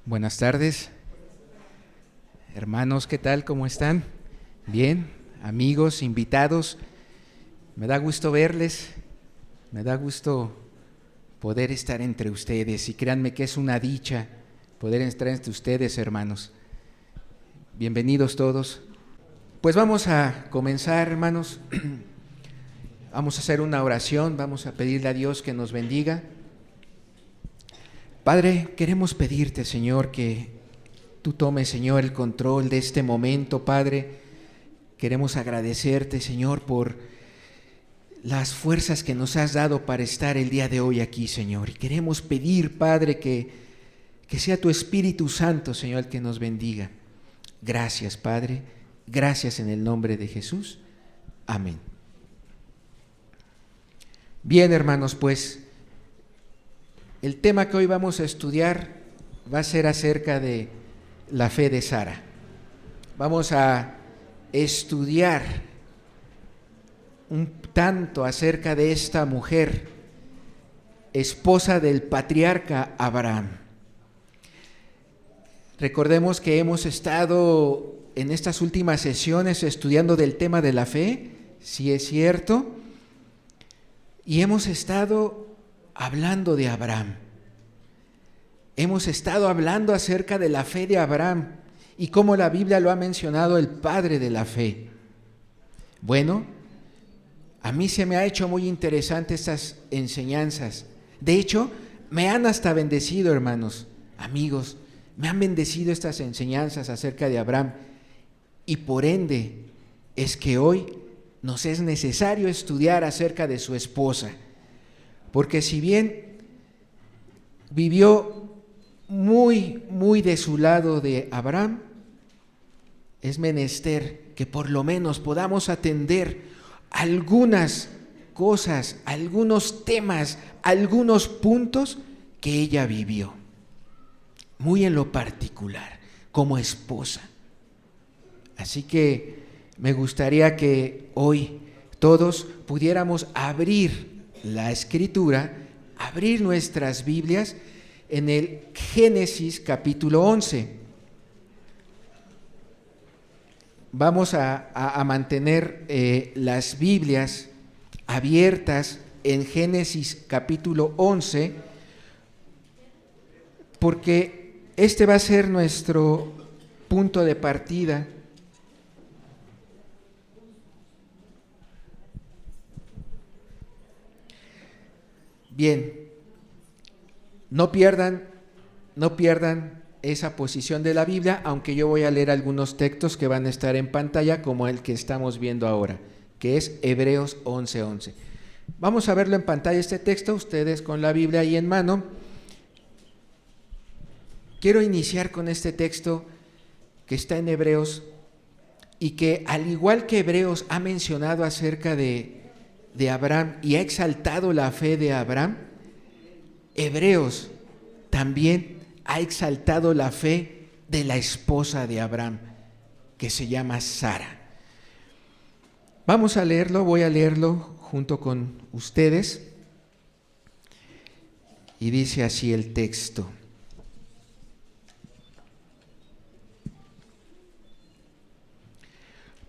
Buenas tardes, hermanos, ¿qué tal? ¿Cómo están? Bien, amigos, invitados, me da gusto verles, me da gusto poder estar entre ustedes y créanme que es una dicha poder estar entre ustedes, hermanos. Bienvenidos todos. Pues vamos a comenzar, hermanos, vamos a hacer una oración, vamos a pedirle a Dios que nos bendiga. Padre, queremos pedirte, Señor, que tú tomes, Señor, el control de este momento, Padre. Queremos agradecerte, Señor, por las fuerzas que nos has dado para estar el día de hoy aquí, Señor. Y queremos pedir, Padre, que sea tu Espíritu Santo, Señor, el que nos bendiga. Gracias, Padre. Gracias en el nombre de Jesús. Amén. Bien, hermanos, pues el tema que hoy vamos a estudiar va a ser acerca de la fe de Sara. Vamos a estudiar un tanto acerca de esta mujer, esposa del patriarca Abraham. Recordemos que hemos estado en estas últimas sesiones estudiando del tema de la fe, si es cierto, y hemos estado hablando de Abraham. Hemos estado hablando acerca de la fe de Abraham y cómo la Biblia lo ha mencionado el padre de la fe. Bueno, a mí se me ha hecho muy interesante estas enseñanzas. De hecho, me han hasta bendecido, hermanos, amigos, me han bendecido estas enseñanzas acerca de Abraham y por ende es que hoy nos es necesario estudiar acerca de su esposa. Porque si bien vivió muy de su lado de Abraham, es menester que por lo menos podamos atender algunas cosas, algunos temas, algunos puntos que ella vivió, muy en lo particular, como esposa. Así que me gustaría que hoy todos pudiéramos abrir la Escritura, abrir nuestras Biblias en el Génesis capítulo 11. Vamos a mantener las Biblias abiertas en Génesis capítulo 11, porque este va a ser nuestro punto de partida. Bien, no pierdan esa posición de la Biblia, aunque yo voy a leer algunos textos que van a estar en pantalla, como el que estamos viendo ahora, que es Hebreos 11:11. Vamos a verlo en pantalla este texto, ustedes con la Biblia ahí en mano. Quiero iniciar con este texto que está en Hebreos y que, al igual que Hebreos ha mencionado acerca de Abraham y ha exaltado la fe de Abraham, Hebreos también ha exaltado la fe de la esposa de Abraham, que se llama Sara. Vamos a leerlo, voy a leerlo junto con ustedes, y dice así el texto.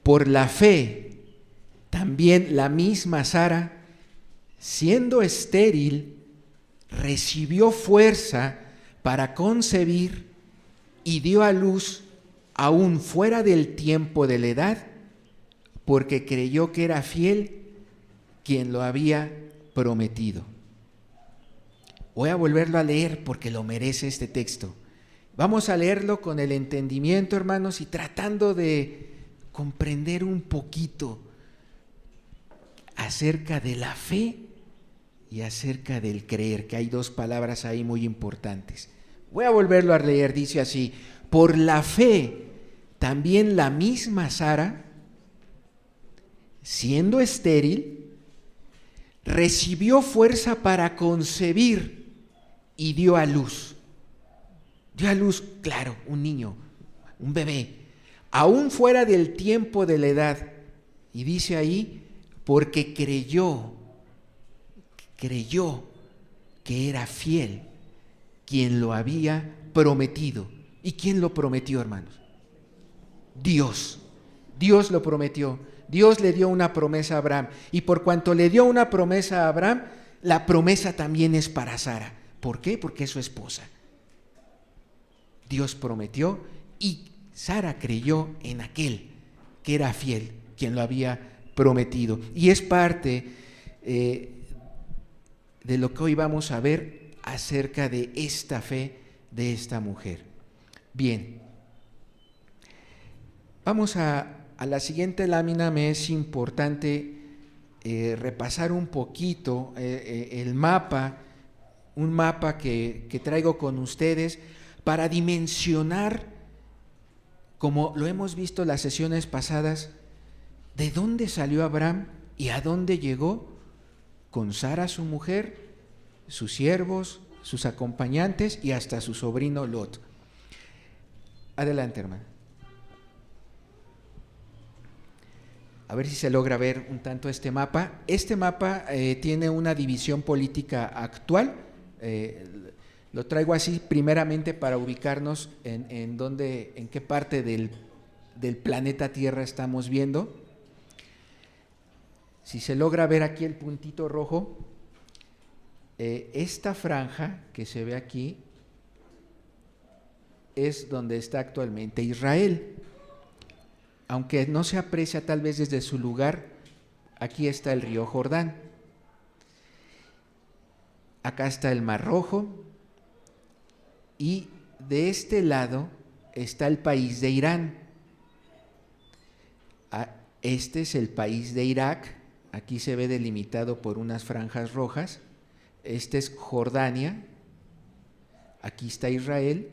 Por la fe, también la misma Sara, siendo estéril, recibió fuerza para concebir y dio a luz aún fuera del tiempo de la edad, porque creyó que era fiel quien lo había prometido. Voy a volverlo a leer porque lo merece este texto. Vamos a leerlo con el entendimiento, hermanos, y tratando de comprender un poquito acerca de la fe y acerca del creer, que hay dos palabras ahí muy importantes. Voy a volverlo a leer, dice así: por la fe, también la misma Sara, siendo estéril, recibió fuerza para concebir y dio a luz. Dio a luz, claro, un niño, un bebé, aún fuera del tiempo de la edad. Y dice ahí, porque creyó que era fiel quien lo había prometido. ¿Y quién lo prometió, hermanos? Dios. Dios lo prometió. Dios le dio una promesa a Abraham. Y por cuanto le dio una promesa a Abraham, la promesa también es para Sara. ¿Por qué? Porque es su esposa. Dios prometió y Sara creyó en aquel que era fiel, quien lo había prometido. Y es parte de lo que hoy vamos a ver acerca de esta fe de esta mujer. Bien, vamos a la siguiente lámina. Me es importante repasar un poquito el mapa, un mapa que traigo con ustedes para dimensionar, como lo hemos visto en las sesiones pasadas, de dónde salió Abraham y a dónde llegó con Sara, su mujer, sus siervos, sus acompañantes y hasta su sobrino Lot. Adelante, hermano. A ver si se logra ver un tanto este mapa. Este mapa tiene una división política actual. Lo traigo así primeramente para ubicarnos en qué parte del planeta Tierra estamos viendo. Si se logra ver aquí el puntito rojo, esta franja que se ve aquí es donde está actualmente Israel. Aunque no se aprecia tal vez desde su lugar, aquí está el río Jordán. Acá está el Mar Rojo y de este lado está el país de Irán. Este es el país de Irak, aquí se ve delimitado por unas franjas rojas. Este es Jordania, aquí está Israel,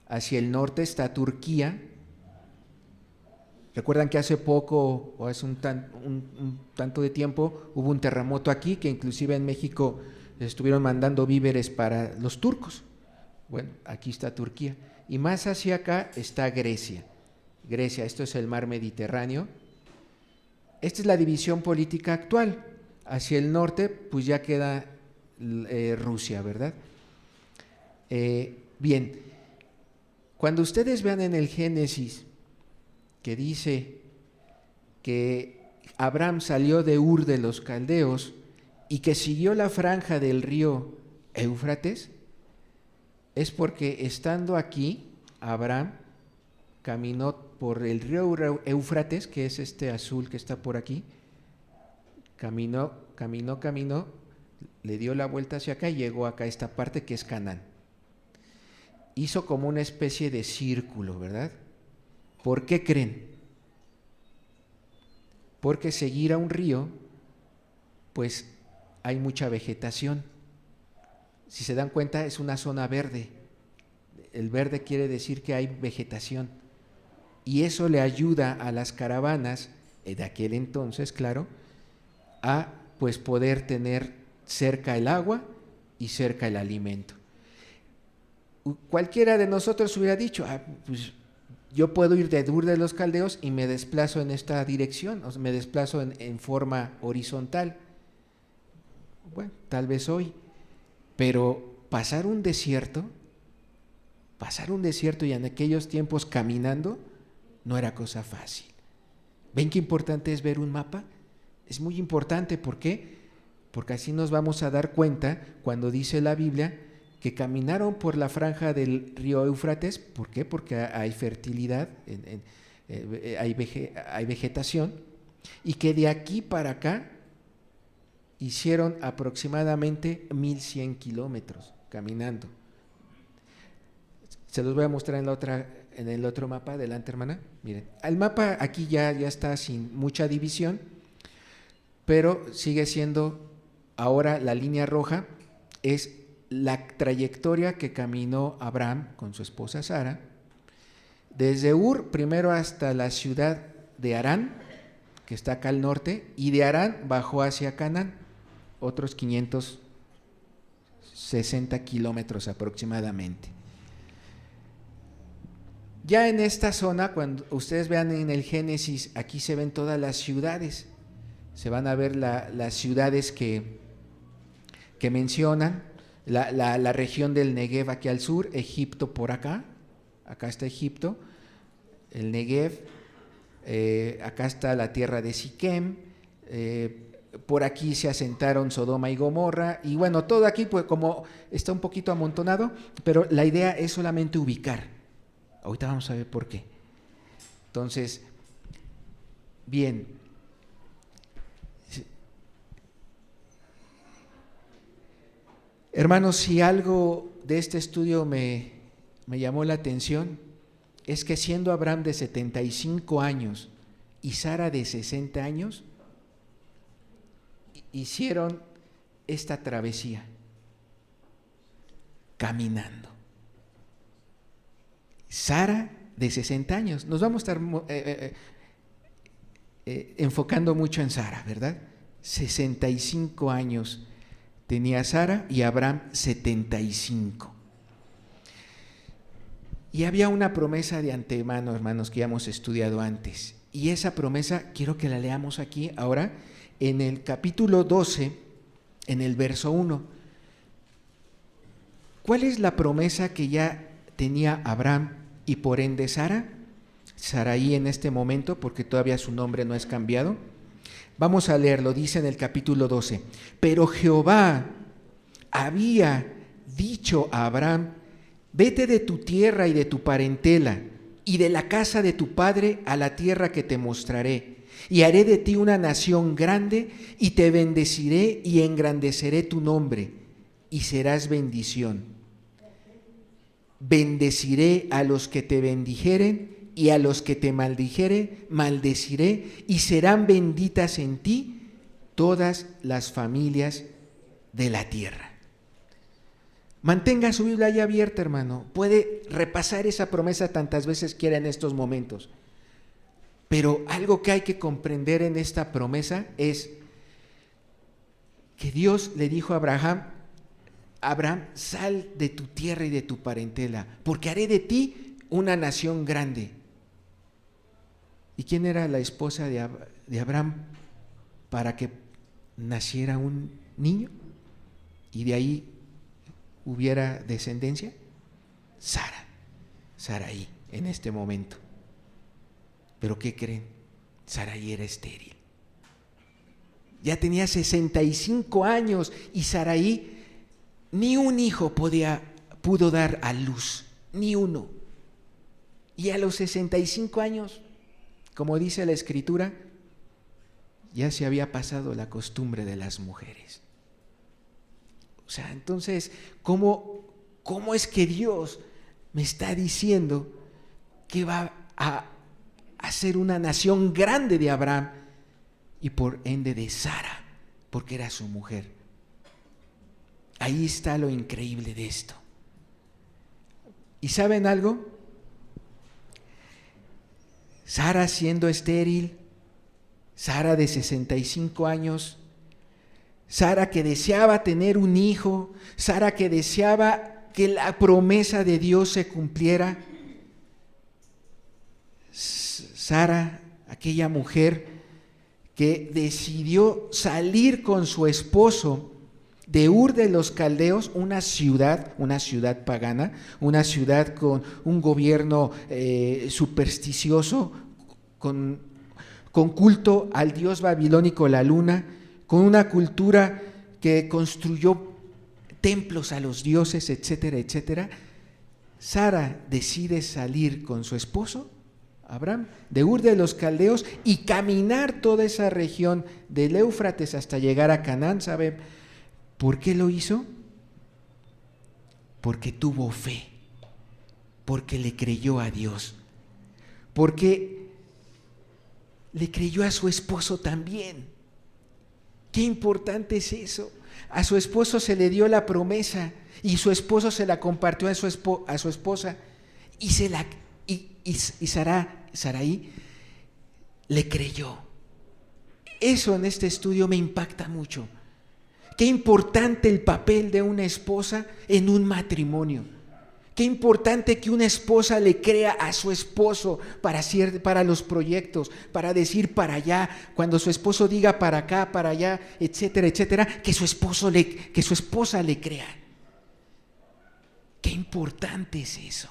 hacia el norte está Turquía. Recuerdan que hace poco, o hace un tanto de tiempo, hubo un terremoto aquí, que inclusive en México estuvieron mandando víveres para los turcos. Bueno, aquí está Turquía. Y más hacia acá está Grecia. Grecia, esto es el mar Mediterráneo. Esta es la división política actual. Hacia el norte, pues ya queda Rusia, ¿verdad? Bien, cuando ustedes vean en el Génesis que dice que Abraham salió de Ur de los Caldeos y que siguió la franja del río Éufrates, es porque estando aquí, Abraham caminó por el río Éufrates, que es este azul que está por aquí, caminó, le dio la vuelta hacia acá y llegó acá a esta parte que es Canaán. Hizo como una especie de círculo, ¿verdad? ¿Por qué creen? Porque seguir a un río, pues hay mucha vegetación. Si se dan cuenta, es una zona verde. El verde quiere decir que hay vegetación. Y eso le ayuda a las caravanas, de aquel entonces, claro, a pues poder tener cerca el agua y cerca el alimento. Cualquiera de nosotros hubiera dicho, pues yo puedo ir de Ur de los Caldeos y me desplazo en esta dirección, o sea, me desplazo en forma horizontal. Bueno, tal vez hoy, pero pasar un desierto y en aquellos tiempos caminando no era cosa fácil. ¿Ven qué importante es ver un mapa? Es muy importante, ¿por qué? Porque así nos vamos a dar cuenta cuando dice la Biblia que caminaron por la franja del río Éufrates. ¿Por qué? Porque hay fertilidad, hay vegetación, y que de aquí para acá hicieron aproximadamente 1100 kilómetros caminando. Se los voy a mostrar en el otro mapa. Adelante, hermana. Miren, el mapa aquí ya está sin mucha división, pero sigue siendo ahora la línea roja, es la trayectoria que caminó Abraham con su esposa Sara, desde Ur primero hasta la ciudad de Harán, que está acá al norte, y de Harán bajó hacia Canaán, otros 560 kilómetros aproximadamente. Ya en esta zona, cuando ustedes vean en el Génesis, aquí se ven todas las ciudades, se van a ver las ciudades que mencionan. la región del Negev aquí al sur, Egipto por acá está Egipto, el Negev, acá está la tierra de Siquem, por aquí se asentaron Sodoma y Gomorra, y bueno, todo aquí pues como está un poquito amontonado, pero la idea es solamente ubicar. Ahorita vamos a ver por qué. Entonces, bien, hermanos, si algo de este estudio me llamó la atención, es que siendo Abraham de 75 años y Sara de 60 años, hicieron esta travesía caminando. Sara de 60 años, nos vamos a estar enfocando mucho en Sara, ¿verdad? 65 años tenía Sara y Abraham 75. Y había una promesa de antemano, hermanos, que ya hemos estudiado antes. Y esa promesa quiero que la leamos aquí ahora en el capítulo 12, en el verso 1. ¿Cuál es la promesa que ya tenía Abraham y por ende Sara? Sarai en este momento, porque todavía su nombre no es cambiado. Vamos a leerlo, dice en el capítulo 12. Pero Jehová había dicho a Abraham: vete de tu tierra y de tu parentela y de la casa de tu padre a la tierra que te mostraré, y haré de ti una nación grande, y te bendeciré y engrandeceré tu nombre, y serás bendición. Bendeciré a los que te bendijeren, y a los que te maldijeren, maldeciré, y serán benditas en ti todas las familias de la tierra. Mantenga su Biblia ya abierta, hermano. Puede repasar esa promesa tantas veces quiera en estos momentos. Pero algo que hay que comprender en esta promesa es que Dios le dijo a Abraham, sal de tu tierra y de tu parentela, porque haré de ti una nación grande. ¿Y quién era la esposa de Abraham para que naciera un niño y de ahí hubiera descendencia? Sarai en este momento. ¿Pero qué creen? Sarai era estéril. Ya tenía 65 años y Sarai ni un hijo pudo dar a luz, ni uno. Y a los 65 años, como dice la Escritura, ya se había pasado la costumbre de las mujeres. O sea, entonces, ¿cómo es que Dios me está diciendo que va a hacer una nación grande de Abraham y por ende de Sara, porque era su mujer? Ahí está lo increíble de esto. ¿Y saben algo? Sara siendo estéril, Sara de 65 años, Sara que deseaba tener un hijo, Sara que deseaba que la promesa de Dios se cumpliera. Sara, aquella mujer que decidió salir con su esposo de Ur de los Caldeos, una ciudad pagana, una ciudad con un gobierno supersticioso, con culto al dios babilónico la luna, con una cultura que construyó templos a los dioses, etcétera, etcétera. Sara decide salir con su esposo, Abraham, de Ur de los Caldeos y caminar toda esa región del Éufrates hasta llegar a Canaán. ¿Sabe por qué lo hizo? Porque tuvo fe, porque le creyó a Dios, porque le creyó a su esposo también. Qué importante es eso. A su esposo se le dio la promesa y su esposo se la compartió a su esposa y Sarai le creyó. Eso en este estudio me impacta mucho. Qué importante el papel de una esposa en un matrimonio. Qué importante que una esposa le crea a su esposo para los proyectos, para decir para allá, cuando su esposo diga para acá, para allá, etcétera, etcétera, que su esposa le crea. importante es eso.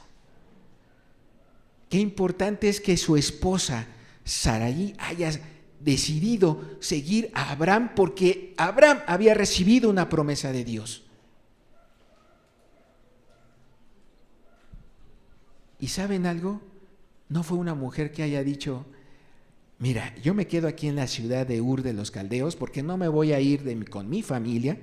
Qué importante es que su esposa, Sarai, haya decidido seguir a Abraham, porque Abraham había recibido una promesa de Dios. ¿Y saben algo? No fue una mujer que haya dicho: mira, yo me quedo aquí en la ciudad de Ur de los Caldeos porque no me voy a ir con mi familia,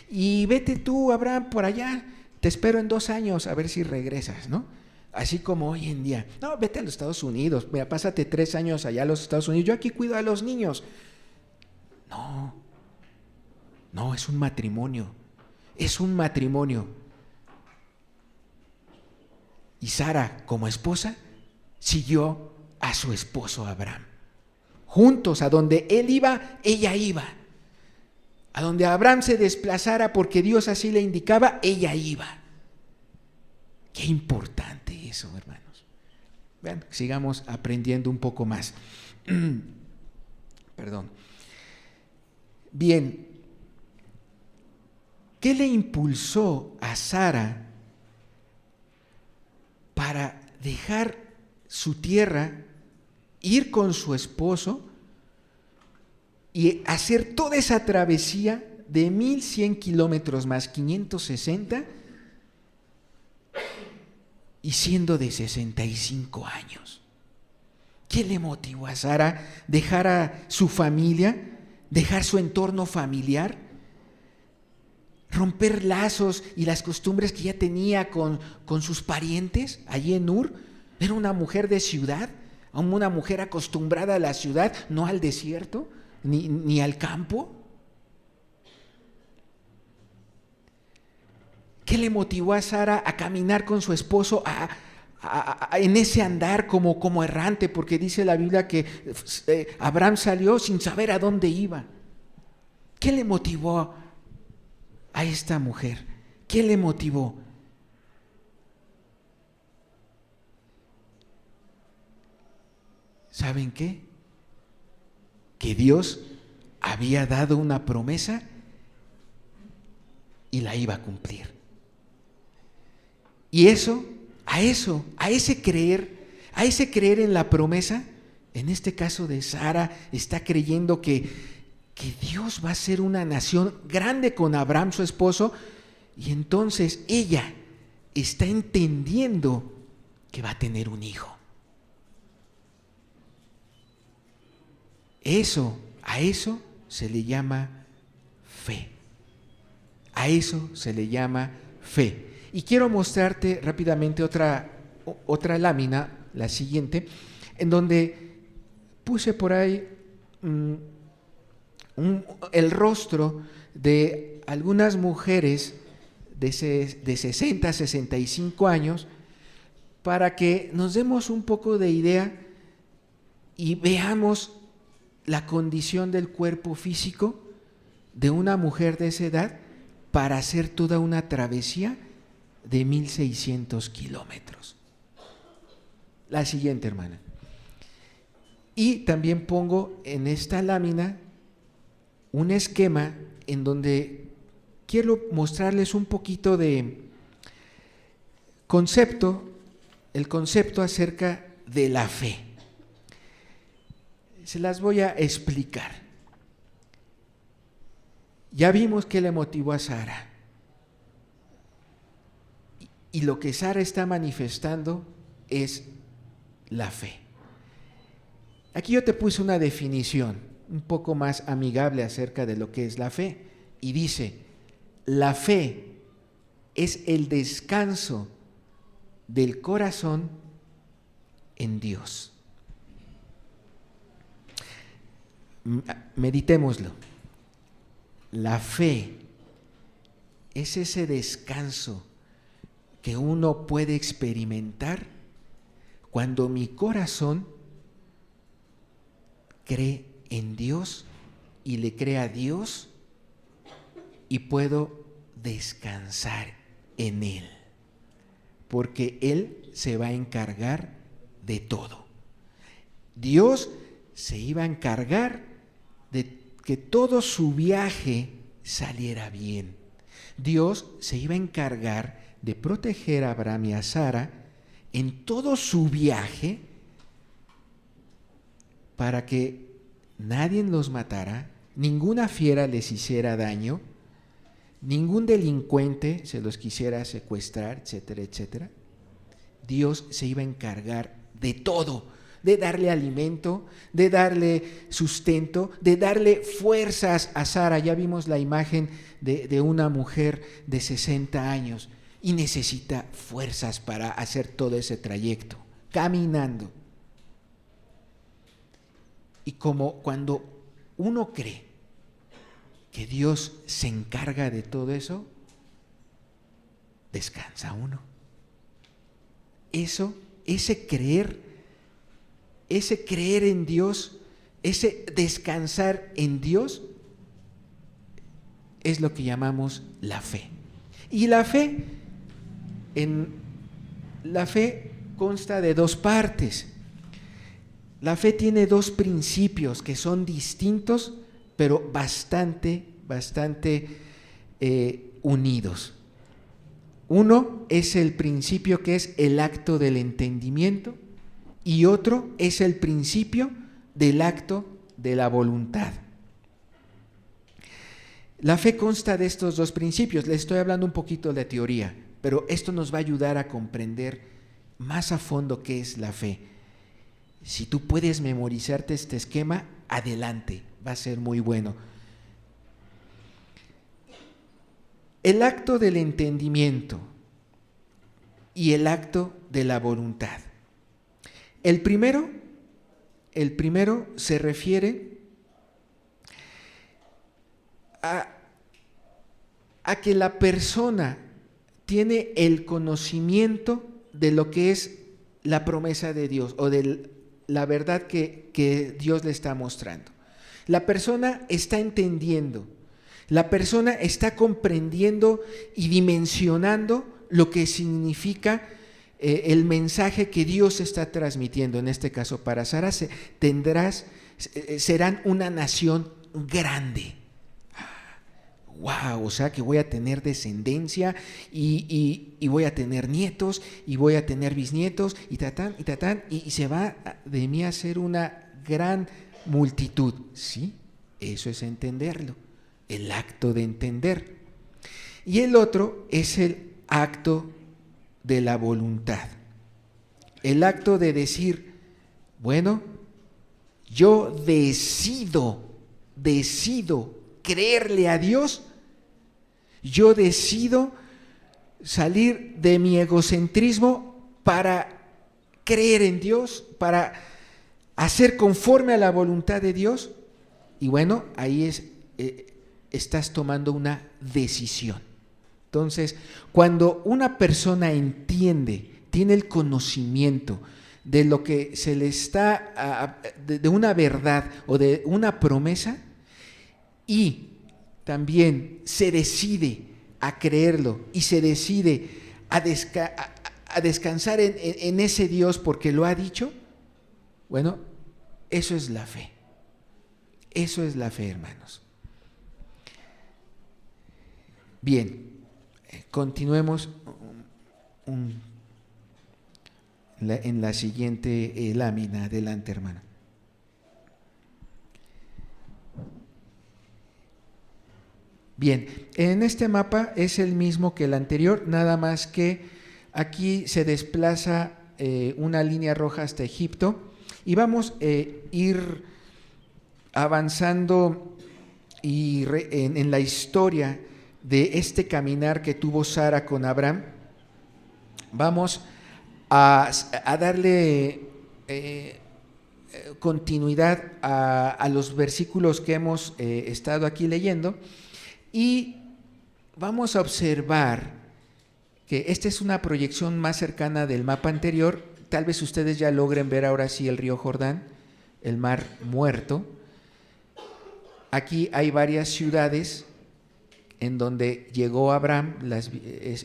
y vete tú, Abraham, por allá, te espero en 2 años a ver si regresas, ¿no? Así como hoy en día, no, vete a los Estados Unidos, mira, pásate 3 años allá a los Estados Unidos, yo aquí cuido a los niños. No, es un matrimonio, Y Sara, como esposa, siguió a su esposo Abraham. Juntos, a donde él iba, ella iba. A donde Abraham se desplazara porque Dios así le indicaba, ella iba. Qué importante eso, hermanos. Vean, sigamos aprendiendo un poco más. Perdón. Bien, ¿qué le impulsó a Sara para dejar su tierra, ir con su esposo y hacer toda esa travesía de 1,100 kilómetros más 560 y siendo de 65 años? ¿Qué le motivó a Sara dejar a su familia, dejar su entorno familiar, romper lazos y las costumbres que ya tenía con sus parientes allí en Ur? Era una mujer de ciudad, una mujer acostumbrada a la ciudad, no al desierto, ni al campo. ¿Qué le motivó a Sara a caminar con su esposo en ese andar como errante? Porque dice la Biblia que Abraham salió sin saber a dónde iba. ¿Qué le motivó a esta mujer? ¿Qué le motivó? ¿Saben qué? Que Dios había dado una promesa y la iba a cumplir. Y a ese creer en la promesa, en este caso de Sara, está creyendo que Dios va a ser una nación grande con Abraham, su esposo, y entonces ella está entendiendo que va a tener un hijo. A eso se le llama fe. A eso se le llama fe. Y quiero mostrarte rápidamente otra lámina, la siguiente, en donde puse por ahí el rostro de algunas mujeres de 60, 65 años, para que nos demos un poco de idea y veamos la condición del cuerpo físico de una mujer de esa edad para hacer toda una travesía de 1,600 kilómetros. La siguiente, hermana. Y también pongo en esta lámina un esquema en donde quiero mostrarles un poquito de el concepto acerca de la fe. Se las voy a explicar. Ya vimos qué le motivó a Sara. Y lo que Sara está manifestando es la fe. Aquí yo te puse una definición un poco más amigable acerca de lo que es la fe. Y dice: la fe es el descanso del corazón en Dios. Meditémoslo. La fe es ese descanso que uno puede experimentar cuando mi corazón cree en Dios y le cree a Dios y puedo descansar en Él, porque Él se va a encargar de todo. Dios se iba a encargar de que todo su viaje saliera bien. Dios se iba a encargar de proteger a Abraham y a Sara en todo su viaje para que nadie los matara, ninguna fiera les hiciera daño, ningún delincuente se los quisiera secuestrar, etcétera, etcétera. Dios se iba a encargar de todo, de darle alimento, de darle sustento, de darle fuerzas a Sara. Ya vimos la imagen de una mujer de 60 años y necesita fuerzas para hacer todo ese trayecto, caminando. Y como cuando uno cree que Dios se encarga de todo eso, descansa uno. Ese creer en Dios, ese descansar en Dios, es lo que llamamos la fe. Y la fe consta de dos partes. La fe tiene dos principios que son distintos, pero bastante unidos. Uno es el principio que es el acto del entendimiento y otro es el principio del acto de la voluntad. La fe consta de estos dos principios. Les estoy hablando un poquito de teoría, pero esto nos va a ayudar a comprender más a fondo qué es la fe. Si tú puedes memorizarte este esquema, adelante, va a ser muy bueno. El acto del entendimiento y el acto de la voluntad. El primero se refiere a que la persona tiene el conocimiento de lo que es la promesa de Dios o de la verdad que Dios le está mostrando. La persona está entendiendo, la persona está comprendiendo y dimensionando lo que significa el mensaje que Dios está transmitiendo. En este caso, para Sara, serán una nación grande. ¡Wow! O sea que voy a tener descendencia y voy a tener nietos y voy a tener bisnietos y se va de mí a ser una gran multitud. Sí, eso es entenderlo, el acto de entender. Y el otro es el acto de la voluntad, el acto de decir, bueno, yo decido creerle a Dios, yo decido salir de mi egocentrismo para creer en Dios, para hacer conforme a la voluntad de Dios. Y bueno, ahí estás tomando una decisión. Entonces, cuando una persona entiende, tiene el conocimiento de lo que se le está, de una verdad o de una promesa, y también se decide a creerlo y se decide a descansar en ese Dios porque lo ha dicho, bueno, eso es la fe. Eso es la fe, hermanos. Bien, continuemos en la siguiente lámina. Adelante, hermano. Bien, en este mapa es el mismo que el anterior, nada más que aquí se desplaza una línea roja hasta Egipto y vamos a ir avanzando en la historia de este caminar que tuvo Sara con Abraham. Vamos a darle continuidad a los versículos que hemos estado aquí leyendo. Y vamos a observar que esta es una proyección más cercana del mapa anterior. Tal vez ustedes ya logren ver ahora sí el río Jordán, el mar Muerto. Aquí hay varias ciudades en donde llegó Abraham,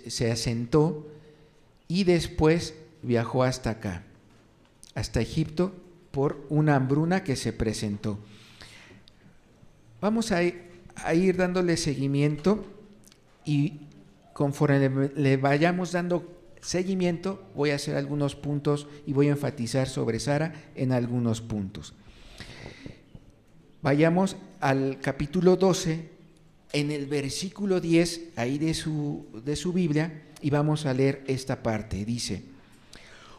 se asentó y después viajó hasta acá, hasta Egipto, por una hambruna que se presentó. Vamos a ir dándole seguimiento y conforme le vayamos dando seguimiento, voy a hacer algunos puntos y voy a enfatizar sobre Sara en algunos puntos. Vayamos al capítulo 12, en el versículo 10, ahí de su Biblia, y vamos a leer esta parte. Dice: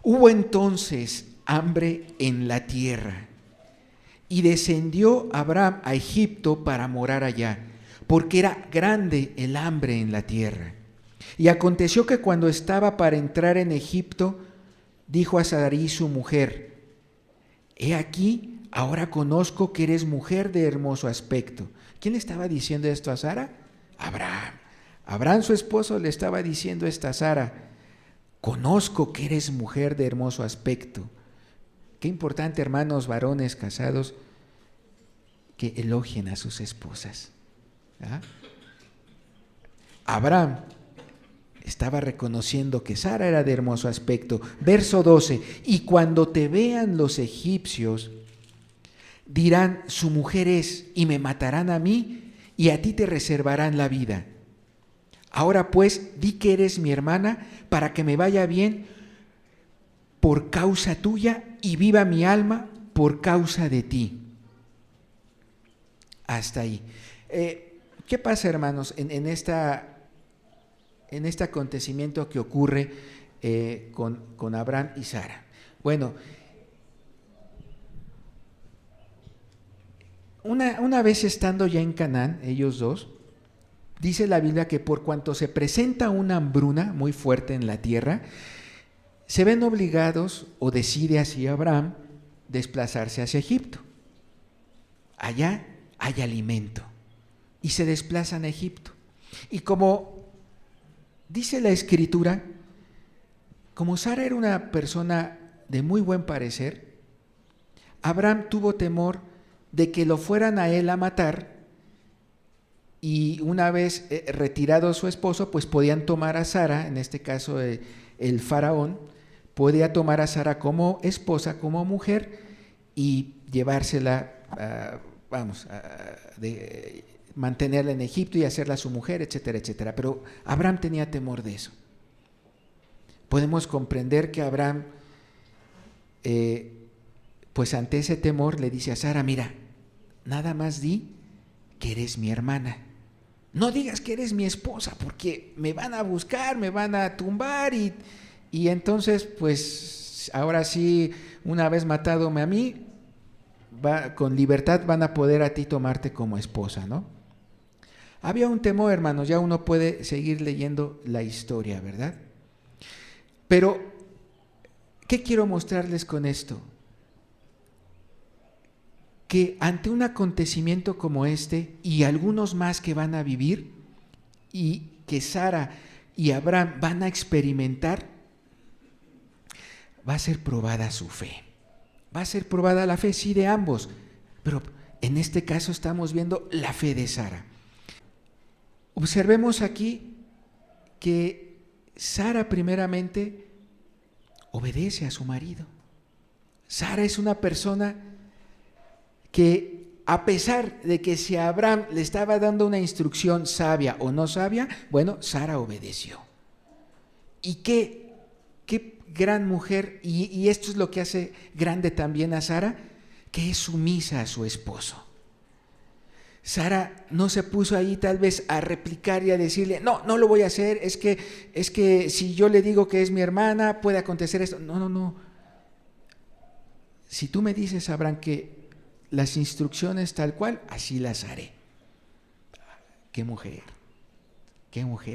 hubo entonces hambre en la tierra, y descendió Abraham a Egipto para morar allá, porque era grande el hambre en la tierra. Y aconteció que cuando estaba para entrar en Egipto, dijo a Sarai su mujer: he aquí, ahora conozco que eres mujer de hermoso aspecto. ¿Quién le estaba diciendo esto a Sara? Abraham. Abraham, su esposo, le estaba diciendo esto a Sara: conozco que eres mujer de hermoso aspecto. Qué importante, hermanos varones casados, que elogien a sus esposas. ¿Ah? Abraham estaba reconociendo que Sara era de hermoso aspecto. Verso 12: y cuando te vean los egipcios, dirán: su mujer es, y me matarán a mí, y a ti te reservarán la vida. Ahora pues, di que eres mi hermana, para que me vaya bien por causa tuya, y viva mi alma por causa de ti. Hasta ahí. ¿Qué pasa, hermanos, en este acontecimiento que ocurre con Abraham y Sara? Bueno, una vez estando ya en Canaán, ellos dos, dice la Biblia que por cuanto se presenta una hambruna muy fuerte en la tierra, se ven obligados, o decide así Abraham, desplazarse hacia Egipto. Allá hay alimento, y se desplazan a Egipto. Y como dice la Escritura, como Sara era una persona de muy buen parecer, Abraham tuvo temor de que lo fueran a él a matar, y una vez retirado su esposo, pues podían tomar a Sara, en este caso el faraón, podía tomar a Sara como esposa, como mujer, y llevársela, mantenerla en Egipto y hacerla su mujer, etcétera, etcétera. Pero Abraham tenía temor de eso. Podemos comprender que Abraham, pues ante ese temor, le dice a Sara: mira, nada más di que eres mi hermana. No digas que eres mi esposa, porque me van a buscar, me van a tumbar, y entonces, pues, ahora sí, una vez matadome a mí, con libertad van a poder a ti tomarte como esposa, ¿no? Había un temor, hermanos, ya uno puede seguir leyendo la historia, ¿verdad? Pero, ¿qué quiero mostrarles con esto? Que ante un acontecimiento como este, y algunos más que van a vivir, y que Sara y Abraham van a experimentar, va a ser probada su fe. Va a ser probada la fe, sí, de ambos, pero en este caso estamos viendo la fe de Sara. Observemos aquí que Sara primeramente obedece a su marido. Sara es una persona que, a pesar de que si Abraham le estaba dando una instrucción sabia o no sabia, bueno, Sara obedeció. Y qué gran mujer, y esto es lo que hace grande también a Sara, que es sumisa a su esposo. Sara no se puso ahí tal vez a replicar y a decirle: no lo voy a hacer, es que si yo le digo que es mi hermana puede acontecer esto. No. Si tú me dices, Abraham, que las instrucciones tal cual, así las haré. Qué mujer,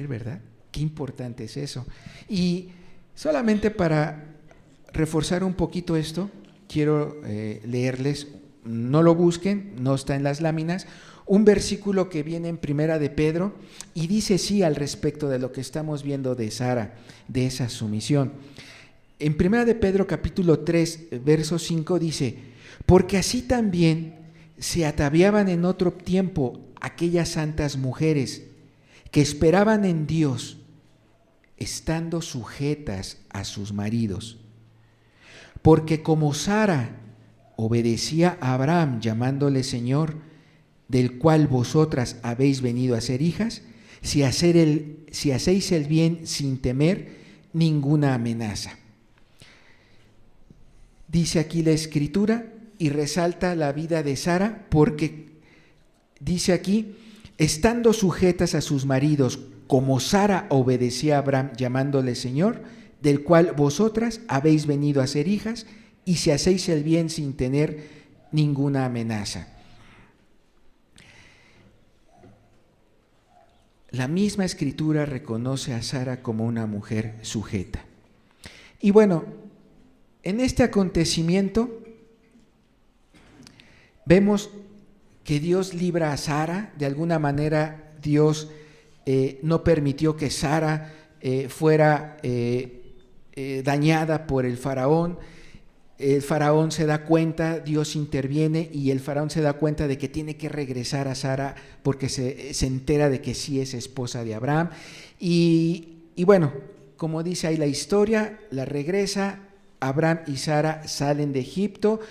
¿verdad? Qué importante es eso. Y solamente para reforzar un poquito esto, quiero leerles, no lo busquen, no está en las láminas, un versículo que viene en Primera de Pedro y dice sí al respecto de lo que estamos viendo de Sara, de esa sumisión. En Primera de Pedro capítulo 3, verso 5 dice: porque así también se ataviaban en otro tiempo aquellas santas mujeres que esperaban en Dios, estando sujetas a sus maridos. Porque como Sara obedecía a Abraham llamándole Señor, del cual vosotras habéis venido a ser hijas, si hacéis el bien sin temer ninguna amenaza. Dice aquí la Escritura y resalta la vida de Sara, porque dice aquí, estando sujetas a sus maridos, como Sara obedecía a Abraham llamándole Señor, del cual vosotras habéis venido a ser hijas, y si hacéis el bien sin tener ninguna amenaza. La misma Escritura reconoce a Sara como una mujer sujeta. Y bueno, en este acontecimiento vemos que Dios libra a Sara. De alguna manera Dios no permitió que Sara fuera dañada por el faraón. El faraón se da cuenta, Dios interviene y el faraón se da cuenta de que tiene que regresar a Sara porque se entera de que sí es esposa de Abraham. Y bueno, como dice ahí la historia, la regresa, Abraham y Sara salen de Egipto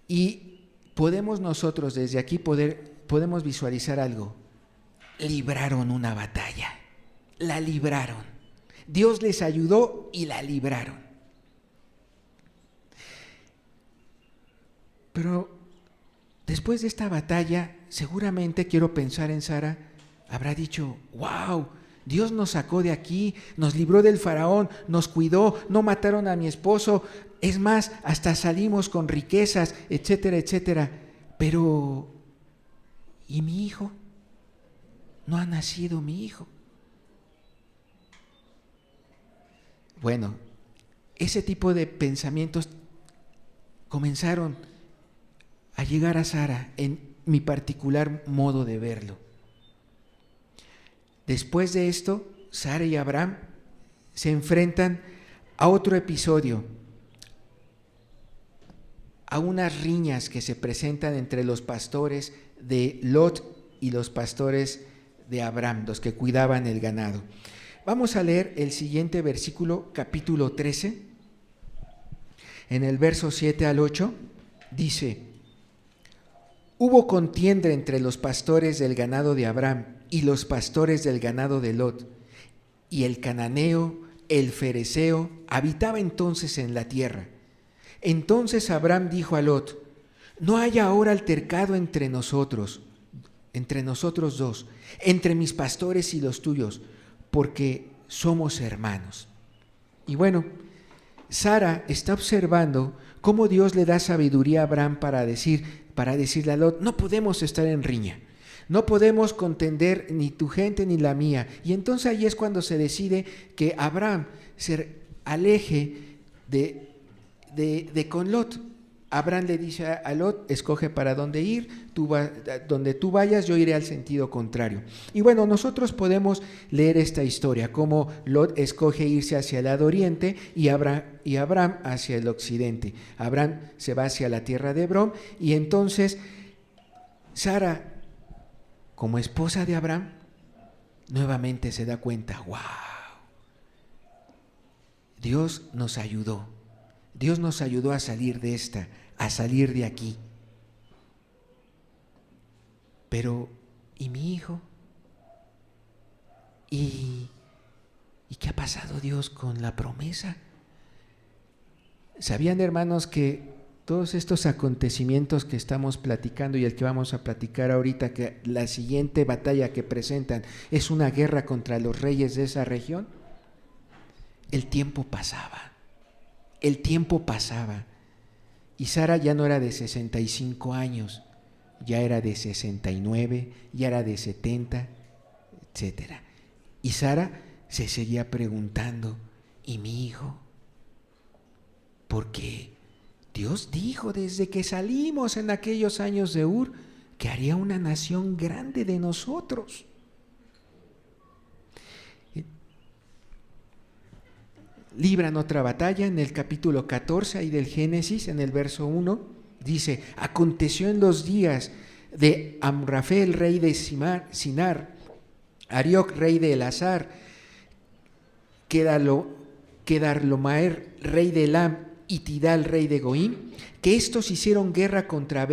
y podemos nosotros desde aquí podemos visualizar algo. Libraron una batalla, la libraron. Dios les ayudó y la libraron. Pero después de esta batalla, seguramente quiero pensar en Sara, habrá dicho, wow, Dios nos sacó de aquí, nos libró del faraón, nos cuidó, no mataron a mi esposo, es más, hasta salimos con riquezas, etcétera, etcétera. Pero, ¿y mi hijo? No ha nacido mi hijo. Bueno, ese tipo de pensamientos comenzaron a llegar a Sara en mi particular modo de verlo. Después de esto, Sara y Abraham se enfrentan a otro episodio, a unas riñas que se presentan entre los pastores de Lot y los pastores de Abraham, los que cuidaban el ganado. Vamos a leer el siguiente versículo, capítulo 13. En el verso 7 al 8 dice: hubo contienda entre los pastores del ganado de Abraham y los pastores del ganado de Lot, y el cananeo, el fereceo, habitaba entonces en la tierra. Entonces Abraham dijo a Lot: no haya ahora altercado entre nosotros dos, entre mis pastores y los tuyos, porque somos hermanos. Y bueno, Sara está observando cómo Dios le da sabiduría a Abraham para decirle a Lot: no podemos estar en riña, no podemos contender ni tu gente ni la mía. Y entonces ahí es cuando se decide que Abraham se aleje de con Lot. Abraham le dice a Lot: escoge para dónde ir, donde tú vayas, yo iré al sentido contrario. Y bueno, nosotros podemos leer esta historia, cómo Lot escoge irse hacia el lado oriente y Abraham hacia el occidente. Abraham se va hacia la tierra de Hebrón y entonces Sara, como esposa de Abraham, nuevamente se da cuenta: wow, Dios nos ayudó. Dios nos ayudó a salir de esta, a salir de aquí. Pero, ¿y mi hijo? ¿Y qué ha pasado, Dios, con la promesa? ¿Sabían, hermanos, que todos estos acontecimientos que estamos platicando y el que vamos a platicar ahorita, que la siguiente batalla que presentan es una guerra contra los reyes de esa región? El tiempo pasaba. El tiempo pasaba y Sara ya no era de 65 años, ya era de 69, ya era de 70, etc. Y Sara se seguía preguntando: ¿y mi hijo? Porque Dios dijo desde que salimos en aquellos años de Ur que haría una nación grande de nosotros. Libran otra batalla en el capítulo 14 ahí del Génesis, en el verso 1, dice: aconteció en los días de Amrafel, rey de Sinar, Arioc, rey de Elazar, Kedarlomaer, rey de Elam, y Tidal, rey de Goim, que estos hicieron guerra contra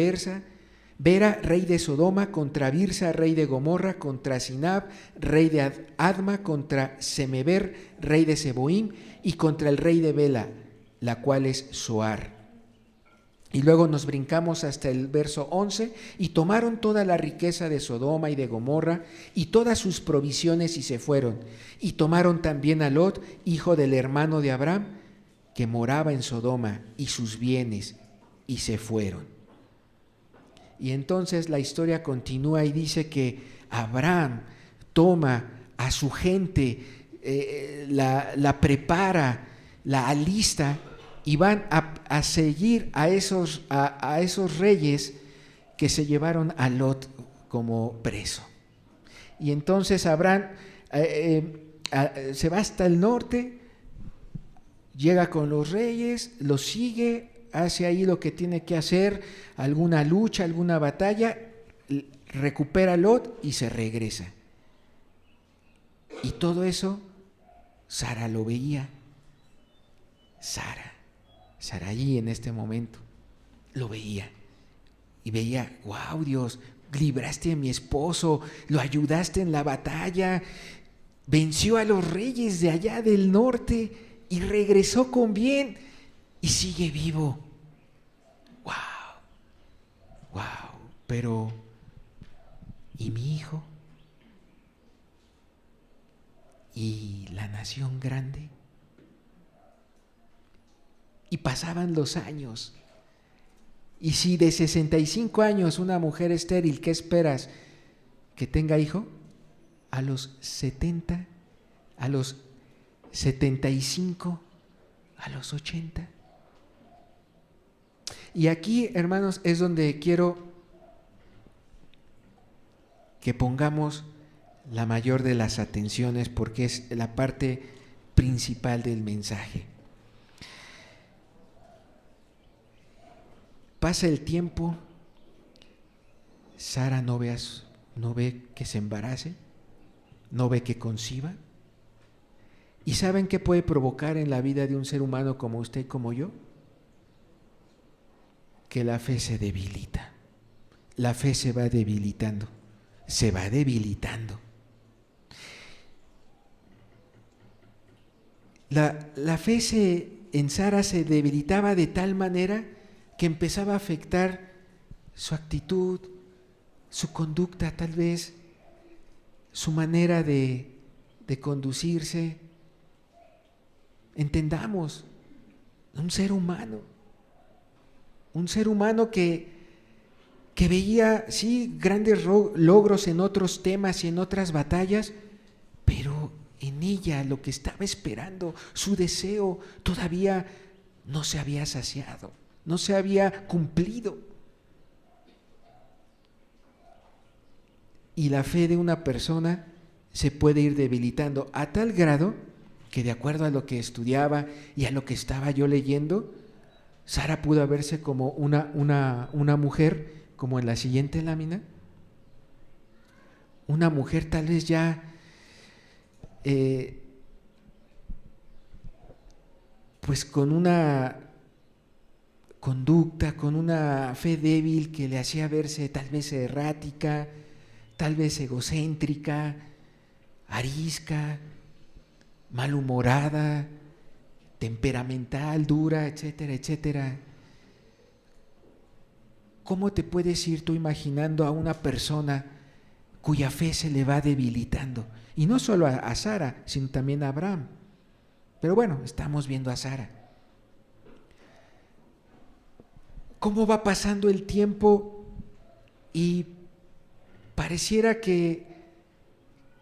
Bera, rey de Sodoma, contra Birsa, rey de Gomorra, contra Sinab, rey de Adma, contra Semeber, rey de Seboim, y contra el rey de Bela, la cual es Zoar. Y luego nos brincamos hasta el verso 11, y tomaron toda la riqueza de Sodoma y de Gomorra, y todas sus provisiones, y se fueron. Y tomaron también a Lot, hijo del hermano de Abraham, que moraba en Sodoma, y sus bienes, y se fueron. Y entonces la historia continúa y dice que Abraham toma a su gente, la prepara, la alista, y van a seguir a esos reyes que se llevaron a Lot como preso. Y entonces Abraham se va hasta el norte, llega con los reyes, los sigue, hace ahí lo que tiene que hacer, alguna lucha, alguna batalla, recupera a Lot y se regresa. Y todo eso Sara lo veía. Saraí en este momento lo veía y veía, wow, Dios, libraste a mi esposo, lo ayudaste en la batalla, venció a los reyes de allá del norte y regresó con bien. Y sigue vivo. Wow. Pero, ¿y mi hijo? ¿Y la nación grande? Y pasaban los años. Y si de 65 años una mujer estéril, ¿qué esperas? ¿Que tenga hijo? A los 70, a los 75, a los 80. Y aquí, hermanos, es donde quiero que pongamos la mayor de las atenciones, porque es la parte principal del mensaje. Pasa el tiempo, Sara no ve que se embarace, no ve que conciba. ¿Y saben qué puede provocar en la vida de un ser humano como usted y como yo? Que la fe se debilita. La fe se va debilitando. La fe en Sara se debilitaba de tal manera que empezaba a afectar su actitud, su conducta tal vez, su manera de conducirse. Entendamos, un ser humano que veía, sí, grandes logros en otros temas y en otras batallas, pero en ella lo que estaba esperando, su deseo, todavía no se había saciado, no se había cumplido. Y la fe de una persona se puede ir debilitando a tal grado que, de acuerdo a lo que estudiaba y a lo que estaba yo leyendo, Sara pudo verse como una mujer, como en la siguiente lámina, una mujer tal vez ya pues con una conducta, con una fe débil que le hacía verse tal vez errática, tal vez egocéntrica, arisca, malhumorada, temperamental, dura, etcétera, etcétera. ¿Cómo te puedes ir tú imaginando a una persona cuya fe se le va debilitando? Y no solo a Sara, sino también a Abraham. Pero bueno, estamos viendo a Sara. ¿Cómo va pasando el tiempo y pareciera que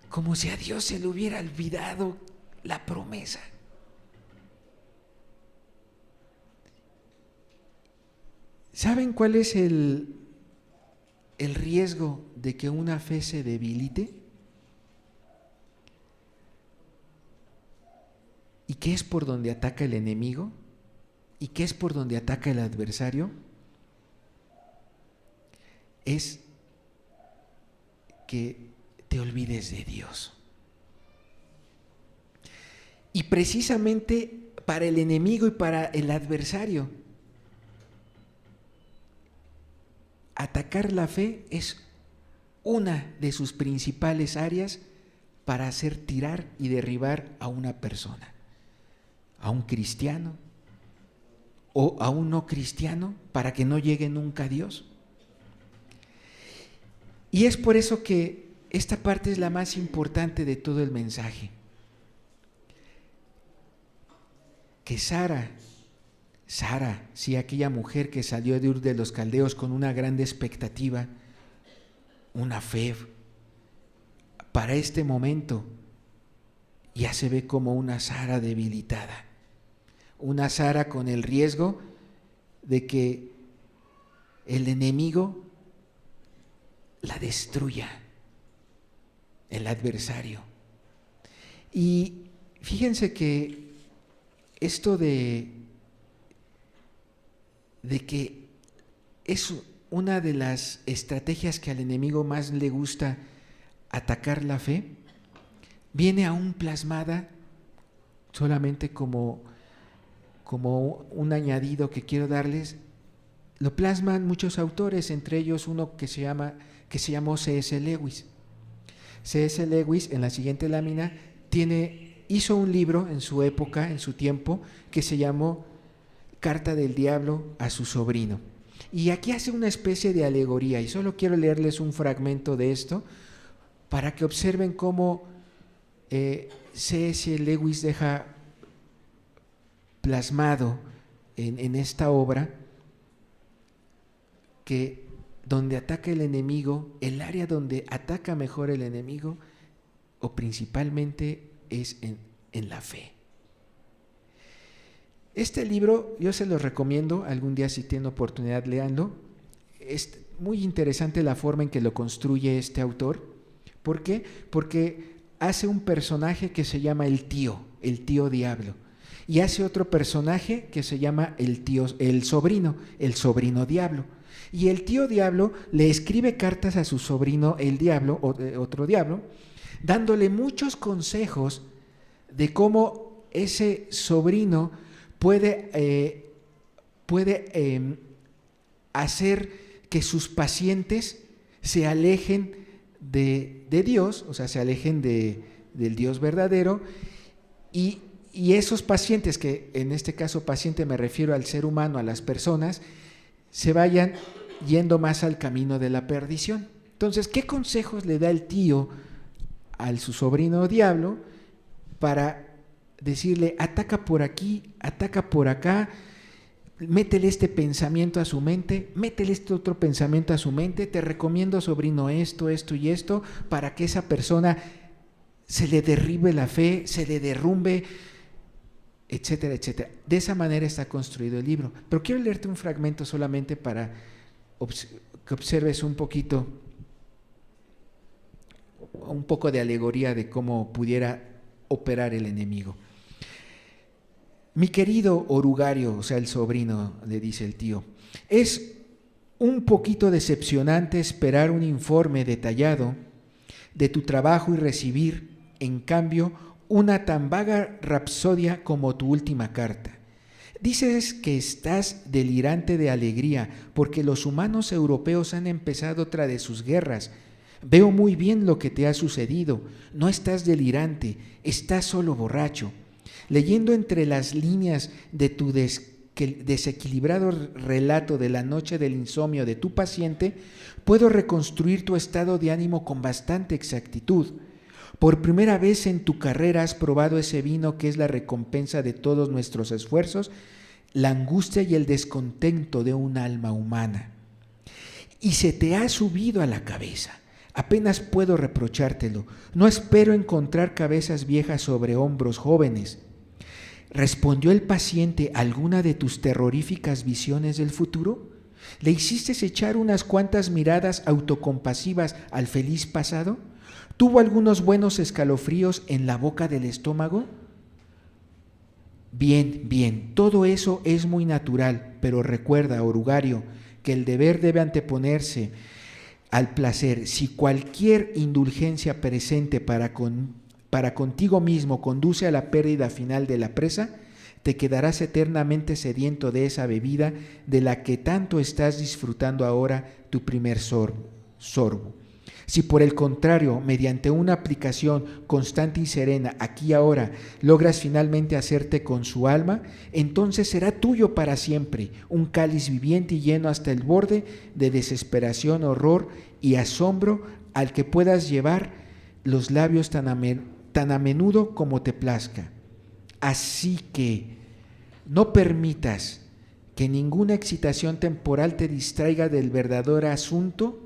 como si a Dios se le hubiera olvidado la promesa? ¿Saben cuál es el riesgo de que una fe se debilite? ¿Y qué es por donde ataca el enemigo? ¿Y qué es por donde ataca el adversario? Es que te olvides de Dios. Y precisamente para el enemigo y para el adversario, atacar la fe es una de sus principales áreas para hacer tirar y derribar a una persona, a un cristiano o a un no cristiano, para que no llegue nunca a Dios. Y es por eso que esta parte es la más importante de todo el mensaje. Que Sara, sí, aquella mujer que salió de Ur de los Caldeos con una gran expectativa, una fe, para este momento ya se ve como una Sara debilitada, una Sara con el riesgo de que el enemigo la destruya, el adversario. Y fíjense que esto de que es una de las estrategias que al enemigo más le gusta atacar la fe, viene aún plasmada solamente como un añadido que quiero darles. Lo plasman muchos autores, entre ellos uno que se llamó C.S. Lewis. C.S. Lewis, en la siguiente lámina, hizo un libro en su época, en su tiempo, que se llamó Carta del Diablo a su sobrino. Y aquí hace una especie de alegoría, y solo quiero leerles un fragmento de esto para que observen cómo C.S. Lewis deja plasmado en esta obra que donde ataca el enemigo, el área donde ataca mejor el enemigo, o principalmente es en la fe. Este libro yo se lo recomiendo, algún día si tienen oportunidad léanlo. Es muy interesante la forma en que lo construye este autor. ¿Por qué? Porque hace un personaje que se llama el tío diablo, y hace otro personaje que se llama el sobrino diablo. Y el tío diablo le escribe cartas a su sobrino el diablo, otro diablo, dándole muchos consejos de cómo ese sobrino puede hacer que sus pacientes se alejen de Dios, o sea, se alejen del Dios verdadero, y esos pacientes, que en este caso paciente me refiero al ser humano, a las personas, se vayan yendo más al camino de la perdición. Entonces, ¿qué consejos le da el tío a su sobrino diablo para decirle: ataca por aquí, ataca por acá, métele este pensamiento a su mente, métele este otro pensamiento a su mente, te recomiendo, sobrino, esto y esto, para que esa persona se le derribe la fe, se le derrumbe, etcétera, etcétera? De esa manera está construido el libro. Pero quiero leerte un fragmento solamente para que observes un poco de alegoría de cómo pudiera operar el enemigo. Mi querido orugario, o sea, el sobrino, le dice el tío, es un poquito decepcionante esperar un informe detallado de tu trabajo y recibir, en cambio, una tan vaga rapsodia como tu última carta. Dices que estás delirante de alegría porque los humanos europeos han empezado otra de sus guerras. Veo muy bien lo que te ha sucedido. No estás delirante, estás solo borracho. Leyendo entre las líneas de tu desequilibrado relato de la noche del insomnio de tu paciente, puedo reconstruir tu estado de ánimo con bastante exactitud. Por primera vez en tu carrera has probado ese vino que es la recompensa de todos nuestros esfuerzos, la angustia y el descontento de un alma humana. Y se te ha subido a la cabeza. Apenas puedo reprochártelo. No espero encontrar cabezas viejas sobre hombros jóvenes. ¿Respondió el paciente a alguna de tus terroríficas visiones del futuro? ¿Le hiciste echar unas cuantas miradas autocompasivas al feliz pasado? ¿Tuvo algunos buenos escalofríos en la boca del estómago? Bien, todo eso es muy natural, pero recuerda, orugario, que el deber debe anteponerse al placer. Si cualquier indulgencia presente para contigo mismo conduce a la pérdida final de la presa, Te quedarás eternamente sediento de esa bebida de la que tanto estás disfrutando ahora tu primer sorbo. Si por el contrario, mediante una aplicación constante y serena, aquí y ahora, logras finalmente hacerte con su alma, entonces será tuyo para siempre, un cáliz viviente y lleno hasta el borde de desesperación, horror y asombro al que puedas llevar los labios tan a menudo como te plazca. Así que no permitas que ninguna excitación temporal te distraiga del verdadero asunto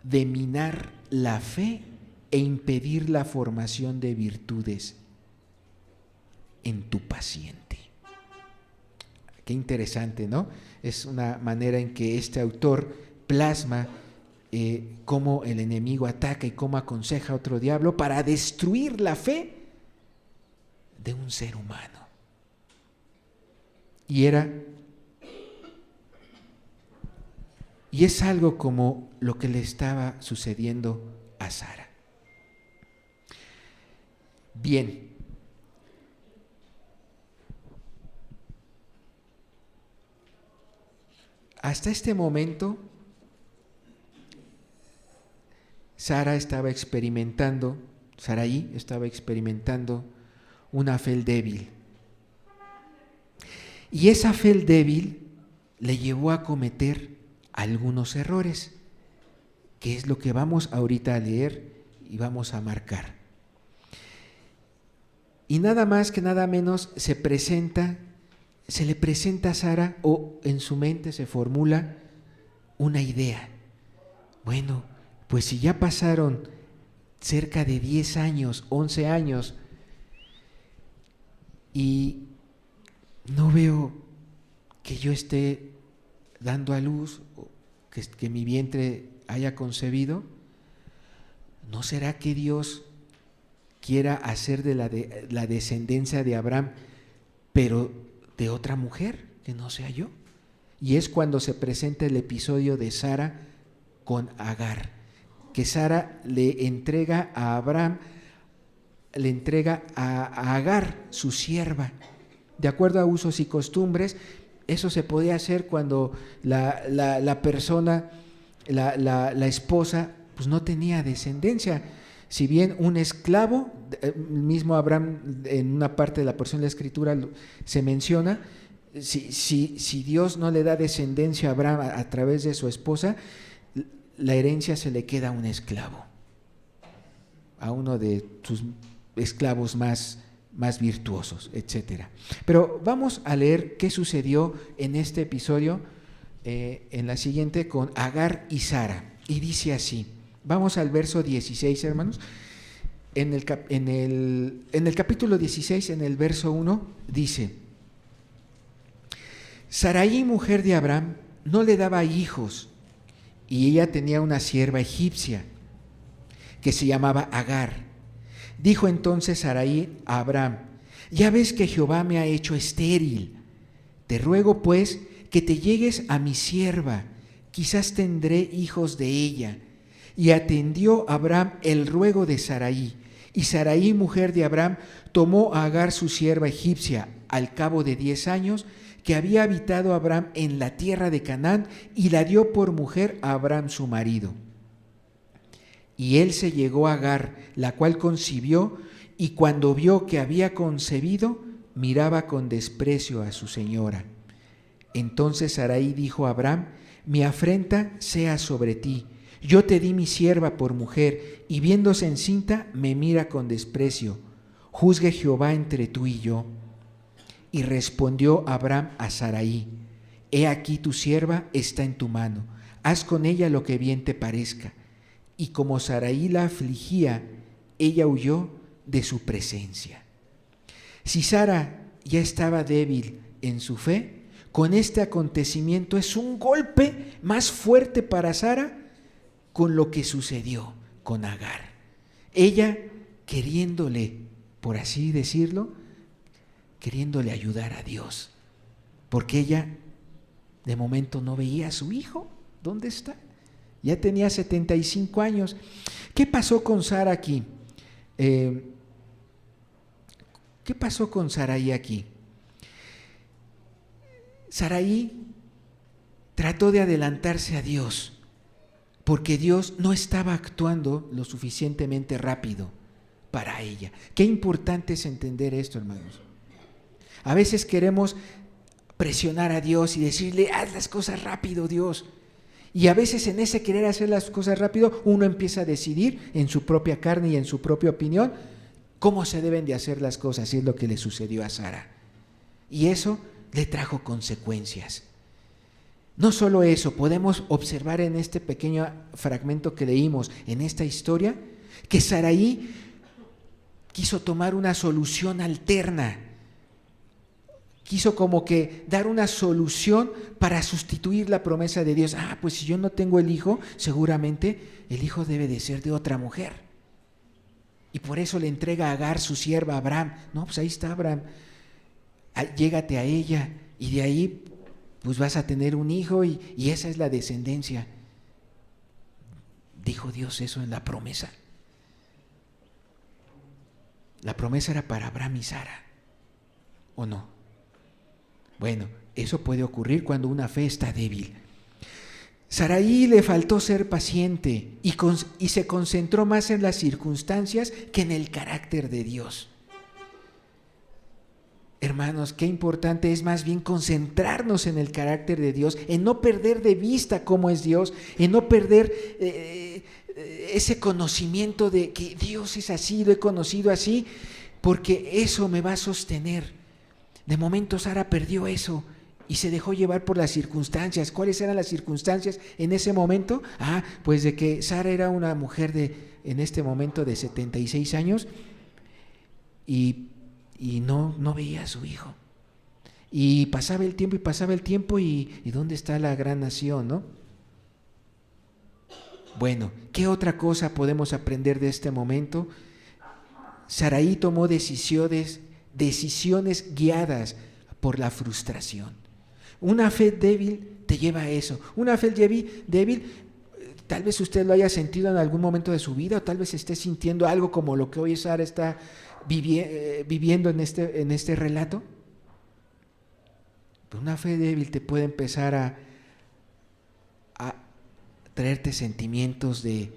de minar la fe e impedir la formación de virtudes en tu paciente. Qué interesante, ¿no? Es una manera en que este autor plasma cómo el enemigo ataca y cómo aconseja a otro diablo para destruir la fe de un ser humano. Y es algo como lo que le estaba sucediendo a Sara. Bien. Hasta este momento, Sarai estaba experimentando una fe débil. Y esa fe débil le llevó a cometer algunos errores, que es lo que vamos ahorita a leer y vamos a marcar. Y nada más que nada menos se le presenta a Sara, o en su mente se formula una idea. Bueno, pues si ya pasaron cerca de 10 años, 11 años, y no veo que yo esté dando a luz, que mi vientre haya concebido, ¿no será que Dios quiera hacer de la descendencia de Abraham, pero de otra mujer que no sea yo? Y es cuando se presenta el episodio de Sara con Agar, que Sara le entrega a Abraham, le entrega a Agar, su sierva. De acuerdo a usos y costumbres, eso se podía hacer cuando la persona, la esposa, pues no tenía descendencia. Si bien un esclavo, mismo Abraham en una parte de la porción de la Escritura se menciona, si Dios no le da descendencia a Abraham a través de su esposa, la herencia se le queda a un esclavo, a uno de sus esclavos más virtuosos, etcétera. Pero vamos a leer qué sucedió en este episodio, en la siguiente, con Agar y Sara. Y dice así, vamos al verso 16, hermanos. En el capítulo 16, en el verso 1, dice: Sarai, mujer de Abraham, no le daba hijos, y ella tenía una sierva egipcia que se llamaba Agar. Dijo entonces Sarai a Abraham: ya ves que Jehová me ha hecho estéril. Te ruego pues que te llegues a mi sierva, quizás tendré hijos de ella. Y atendió Abraham el ruego de Sarai. Y Sarai, mujer de Abraham, tomó a Agar su sierva egipcia al cabo de 10 años que había habitado Abraham en la tierra de Canaán, y la dio por mujer a Abraham su marido. Y él se llegó a Agar, la cual concibió, y cuando vio que había concebido, miraba con desprecio a su señora. Entonces Sarai dijo a Abraham: mi afrenta sea sobre ti. Yo te di mi sierva por mujer, y viéndose encinta, me mira con desprecio. Juzgue Jehová entre tú y yo. Y respondió Abraham a Sarai: he aquí tu sierva está en tu mano, haz con ella lo que bien te parezca. Y como Sarai la afligía, ella huyó de su presencia. Si Sara ya estaba débil en su fe, con este acontecimiento es un golpe más fuerte para Sara con lo que sucedió con Agar. Ella queriéndole, por así decirlo, queriéndole ayudar a Dios, porque ella de momento no veía a su hijo. ¿Dónde está? Ya tenía 75 años. ¿Qué pasó con Sara aquí? ¿Qué pasó con Sarai aquí? Saraí trató de adelantarse a Dios, porque Dios no estaba actuando lo suficientemente rápido para ella. Qué importante es entender esto, hermanos. A veces queremos presionar a Dios y decirle, haz las cosas rápido, Dios. Y a veces en ese querer hacer las cosas rápido, uno empieza a decidir en su propia carne y en su propia opinión cómo se deben de hacer las cosas, y es lo que le sucedió a Sara. Y eso le trajo consecuencias. No solo eso, podemos observar en este pequeño fragmento que leímos, en esta historia, que Saraí quiso tomar una solución alterna. Quiso como que dar una solución para sustituir la promesa de Dios. Pues si yo no tengo el hijo, seguramente el hijo debe de ser de otra mujer. Y por eso le entrega a Agar, su sierva, a Abraham. No, pues ahí está Abraham. Llégate a ella y de ahí pues vas a tener un hijo y esa es la descendencia. ¿Dijo Dios eso en la promesa? La promesa era para Abraham y Sara, ¿o no? Bueno, eso puede ocurrir cuando una fe está débil. Saraí le faltó ser paciente y se concentró más en las circunstancias que en el carácter de Dios. Hermanos, qué importante es más bien concentrarnos en el carácter de Dios, en no perder de vista cómo es Dios, en no perder ese conocimiento de que Dios es así, lo he conocido así, porque eso me va a sostener. De momento Sara perdió eso y se dejó llevar por las circunstancias. ¿Cuáles eran las circunstancias en ese momento? Pues de que Sara era una mujer en este momento de 76 años y no veía a su hijo. Y pasaba el tiempo y ¿dónde está la gran nación, no? Bueno, ¿qué otra cosa podemos aprender de este momento? Saraí tomó decisiones guiadas por la frustración. Una fe débil te lleva a eso. Una fe débil, tal vez usted lo haya sentido en algún momento de su vida, o tal vez esté sintiendo algo como lo que hoy Sara está viviendo en este relato. Una fe débil te puede empezar a traerte sentimientos de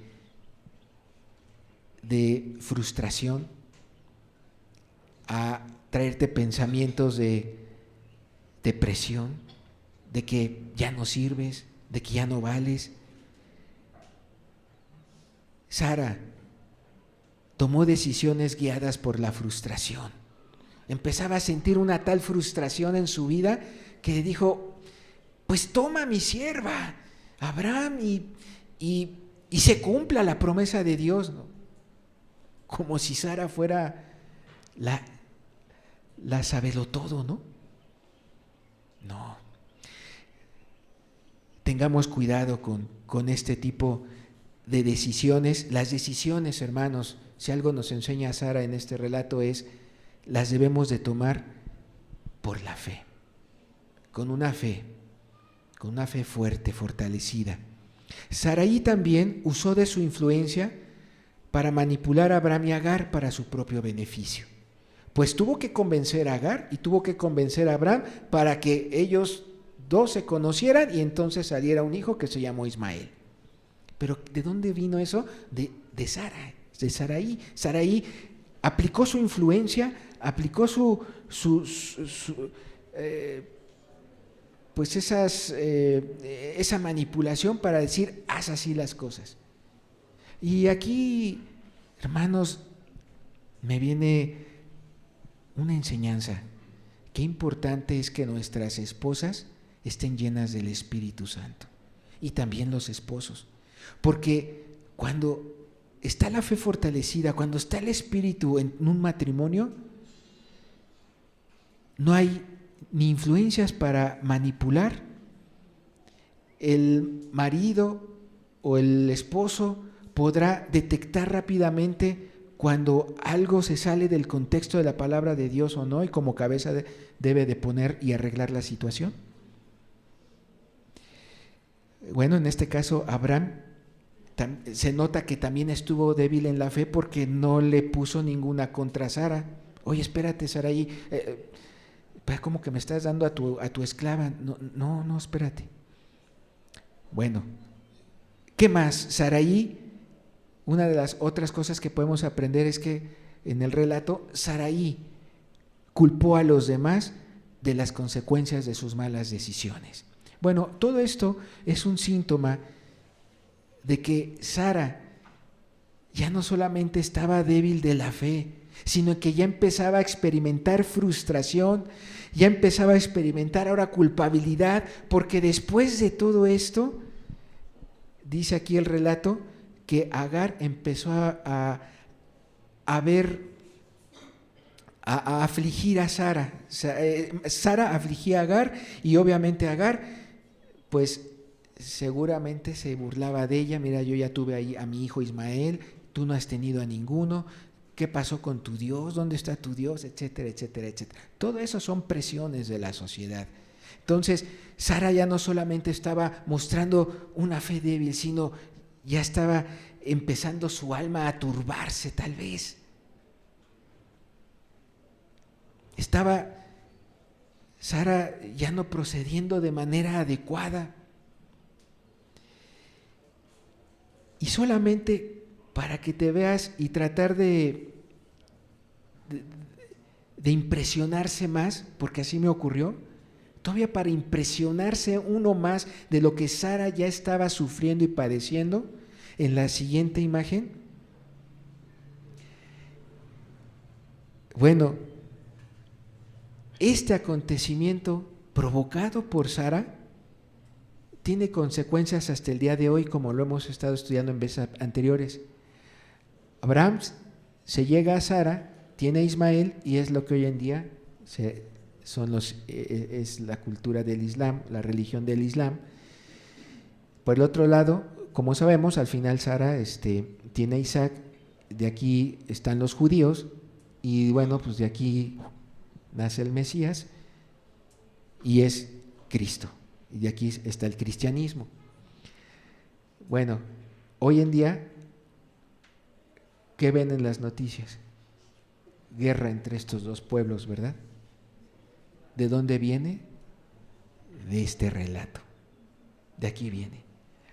frustración, a traerte pensamientos de depresión, de que ya no sirves, de que ya no vales. Sara tomó decisiones guiadas por la frustración. Empezaba a sentir una tal frustración en su vida que dijo, pues toma mi sierva, Abraham, y se cumpla la promesa de Dios, ¿no? Como si Sara fuera la sabelotodo, ¿no? No. Tengamos cuidado con este tipo de decisiones. Las decisiones, hermanos, si algo nos enseña Sara en este relato es, las debemos de tomar por la fe, con una fe fuerte, fortalecida. Saraí también usó de su influencia para manipular a Abraham y Agar para su propio beneficio. Pues tuvo que convencer a Agar y tuvo que convencer a Abraham para que ellos dos se conocieran y entonces saliera un hijo que se llamó Ismael. Pero ¿de dónde vino eso? De Sara, de Saraí. Saraí aplicó su influencia, aplicó esa manipulación para decir, haz así las cosas. Y aquí, hermanos, me viene una enseñanza. Qué importante es que nuestras esposas estén llenas del Espíritu Santo, y también los esposos, porque cuando está la fe fortalecida, cuando está el Espíritu en un matrimonio, no hay ni influencias para manipular. El marido o el esposo podrá detectar rápidamente cuando algo se sale del contexto de la palabra de Dios o no, y como cabeza debe de poner y arreglar la situación. Bueno, en este caso Abraham se nota que también estuvo débil en la fe porque no le puso ninguna contra Sara. Oye, espérate, Saraí, Pues como que me estás dando a tu esclava. No, espérate. Bueno, ¿qué más? Saraí, una de las otras cosas que podemos aprender es que en el relato, Saraí culpó a los demás de las consecuencias de sus malas decisiones. Bueno, todo esto es un síntoma de que Sara ya no solamente estaba débil de la fe, sino que ya empezaba a experimentar frustración, ya empezaba a experimentar ahora culpabilidad, porque después de todo esto, dice aquí el relato, que Agar empezó a afligir a Sara. Sara afligía a Agar y obviamente Agar, pues seguramente se burlaba de ella. Mira, yo ya tuve ahí a mi hijo Ismael, tú no has tenido a ninguno. ¿Qué pasó con tu Dios? ¿Dónde está tu Dios? Etcétera, etcétera, etcétera. Todo eso son presiones de la sociedad. Entonces, Sara ya no solamente estaba mostrando una fe débil, sino ya estaba empezando su alma a turbarse tal vez. Estaba Sara ya no procediendo de manera adecuada. Y solamente para que te veas y tratar de impresionarse más, porque así me ocurrió, todavía para impresionarse uno más de lo que Sara ya estaba sufriendo y padeciendo, en la siguiente imagen, bueno, este acontecimiento provocado por Sara tiene consecuencias hasta el día de hoy, como lo hemos estado estudiando en veces anteriores. Abraham se llega a Sara, tiene a Ismael, y es lo que hoy en día es la cultura del Islam, la religión del Islam. Por el otro lado, como sabemos, al final Sara tiene a Isaac, de aquí están los judíos, y bueno, pues de aquí nace el Mesías, y es Cristo, y de aquí está el cristianismo. Bueno, hoy en día, ¿qué ven en las noticias? Guerra entre estos dos pueblos, ¿verdad? ¿De dónde viene? De este relato. De aquí viene.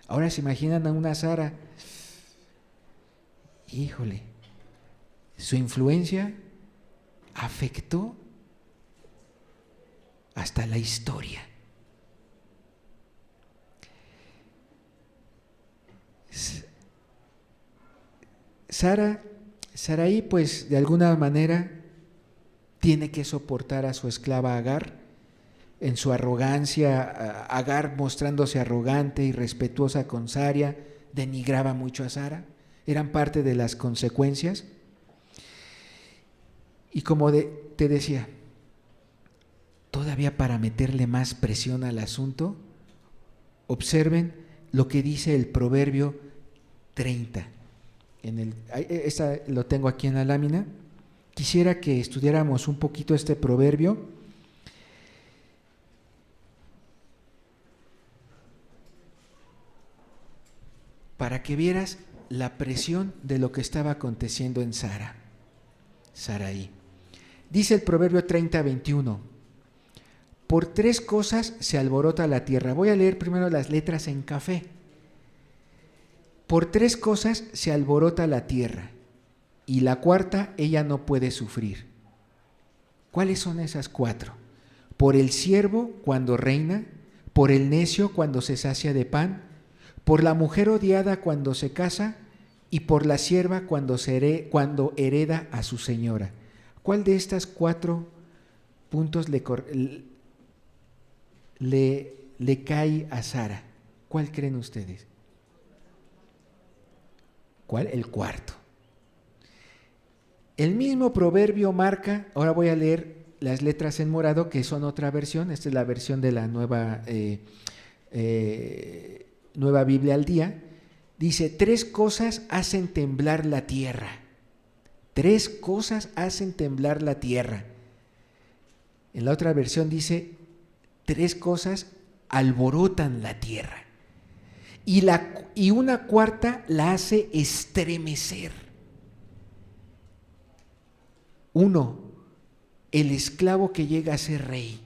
Ahora se imaginan a una Sara, híjole, su influencia afectó hasta la historia. Saraí, pues de alguna manera tiene que soportar a su esclava Agar en su arrogancia. Agar, mostrándose arrogante y respetuosa con Sara, denigraba mucho a Sara. Eran parte de las consecuencias. Y como te decía, todavía para meterle más presión al asunto, observen lo que dice el Proverbio 30. Lo tengo aquí en la lámina. Quisiera que estudiáramos un poquito este proverbio para que vieras la presión de lo que estaba aconteciendo en Saraí. Dice el Proverbio 30:21: por 3 cosas se alborota la tierra. Voy a leer primero las letras en café. Por 3 cosas se alborota la tierra, y la cuarta ella no puede sufrir. ¿Cuáles son esas 4? Por el siervo cuando reina, por el necio cuando se sacia de pan, por la mujer odiada cuando se casa, y por la sierva cuando hereda a su señora. ¿Cuál de estas 4 puntos le cae a Sara? ¿Cuál creen ustedes? ¿Cuál? El cuarto. El mismo proverbio marca, ahora voy a leer las letras en morado, que son otra versión. Esta es la versión de la nueva Biblia al Día. Dice: 3 cosas hacen temblar la tierra. 3 cosas hacen temblar la tierra. En la otra versión dice: 3 cosas alborotan la tierra. Y una cuarta la hace estremecer. 1, el esclavo que llega a ser rey.